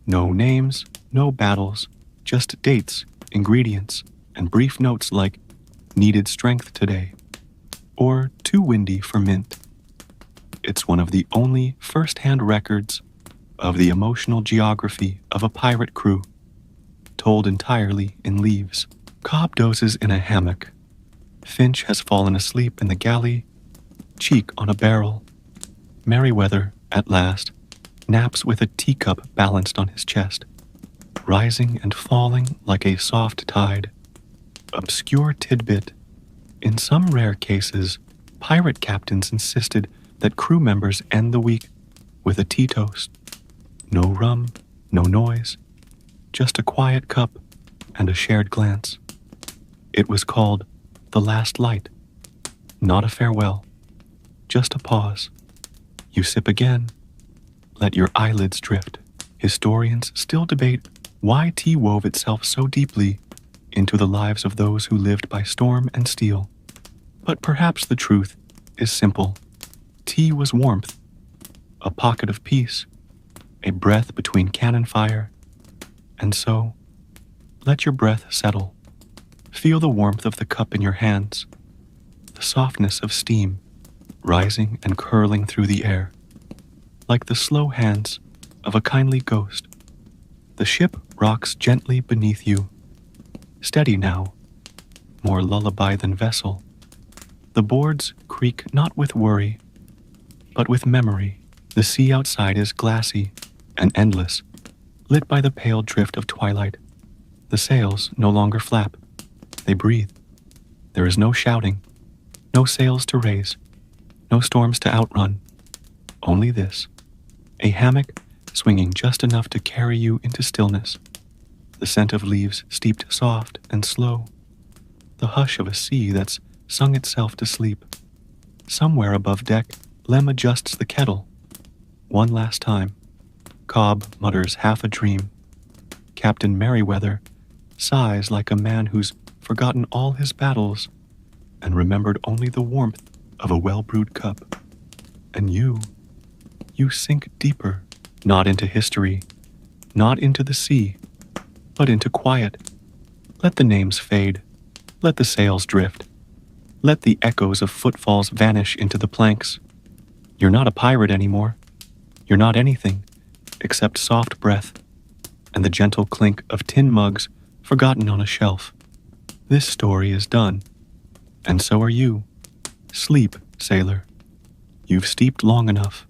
No names, no battles, just dates, ingredients, and brief notes like needed strength today, or too windy for mint. It's one of the only first-hand records of the emotional geography of a pirate crew, told entirely in leaves. Cobb dozes in a hammock. Finch has fallen asleep in the galley, cheek on a barrel. Merryweather, at last, naps with a teacup balanced on his chest, rising and falling like a soft tide. Obscure tidbit. In some rare cases, pirate captains insisted that crew members end the week with a tea toast. No rum, no noise, just a quiet cup and a shared glance. It was called the last light, not a farewell, just a pause. You sip again, let your eyelids drift. Historians still debate why tea wove itself so deeply into the lives of those who lived by storm and steel. But perhaps the truth is simple. Tea was warmth, a pocket of peace, a breath between cannon fire. And so, let your breath settle. Feel the warmth of the cup in your hands, the softness of steam rising and curling through the air, like the slow hands of a kindly ghost. The ship rocks gently beneath you, steady now, more lullaby than vessel. The boards creak not with worry, but with memory. The sea outside is glassy and endless, lit by the pale drift of twilight. The sails no longer flap, they breathe. There is no shouting, no sails to raise, no storms to outrun. Only this, a hammock swinging just enough to carry you into stillness. The scent of leaves steeped soft and slow. The hush of a sea that's sung itself to sleep. Somewhere above deck, Lem adjusts the kettle. One last time. Cobb mutters half a dream. Captain Merryweather sighs like a man who's forgotten all his battles and remembered only the warmth of a well-brewed cup. And you sink deeper, not into history, not into the sea, but into quiet. Let the names fade. Let the sails drift. Let the echoes of footfalls vanish into the planks. You're not a pirate anymore. You're not anything except soft breath and the gentle clink of tin mugs forgotten on a shelf. This story is done, and so are you. Sleep, sailor. You've steeped long enough.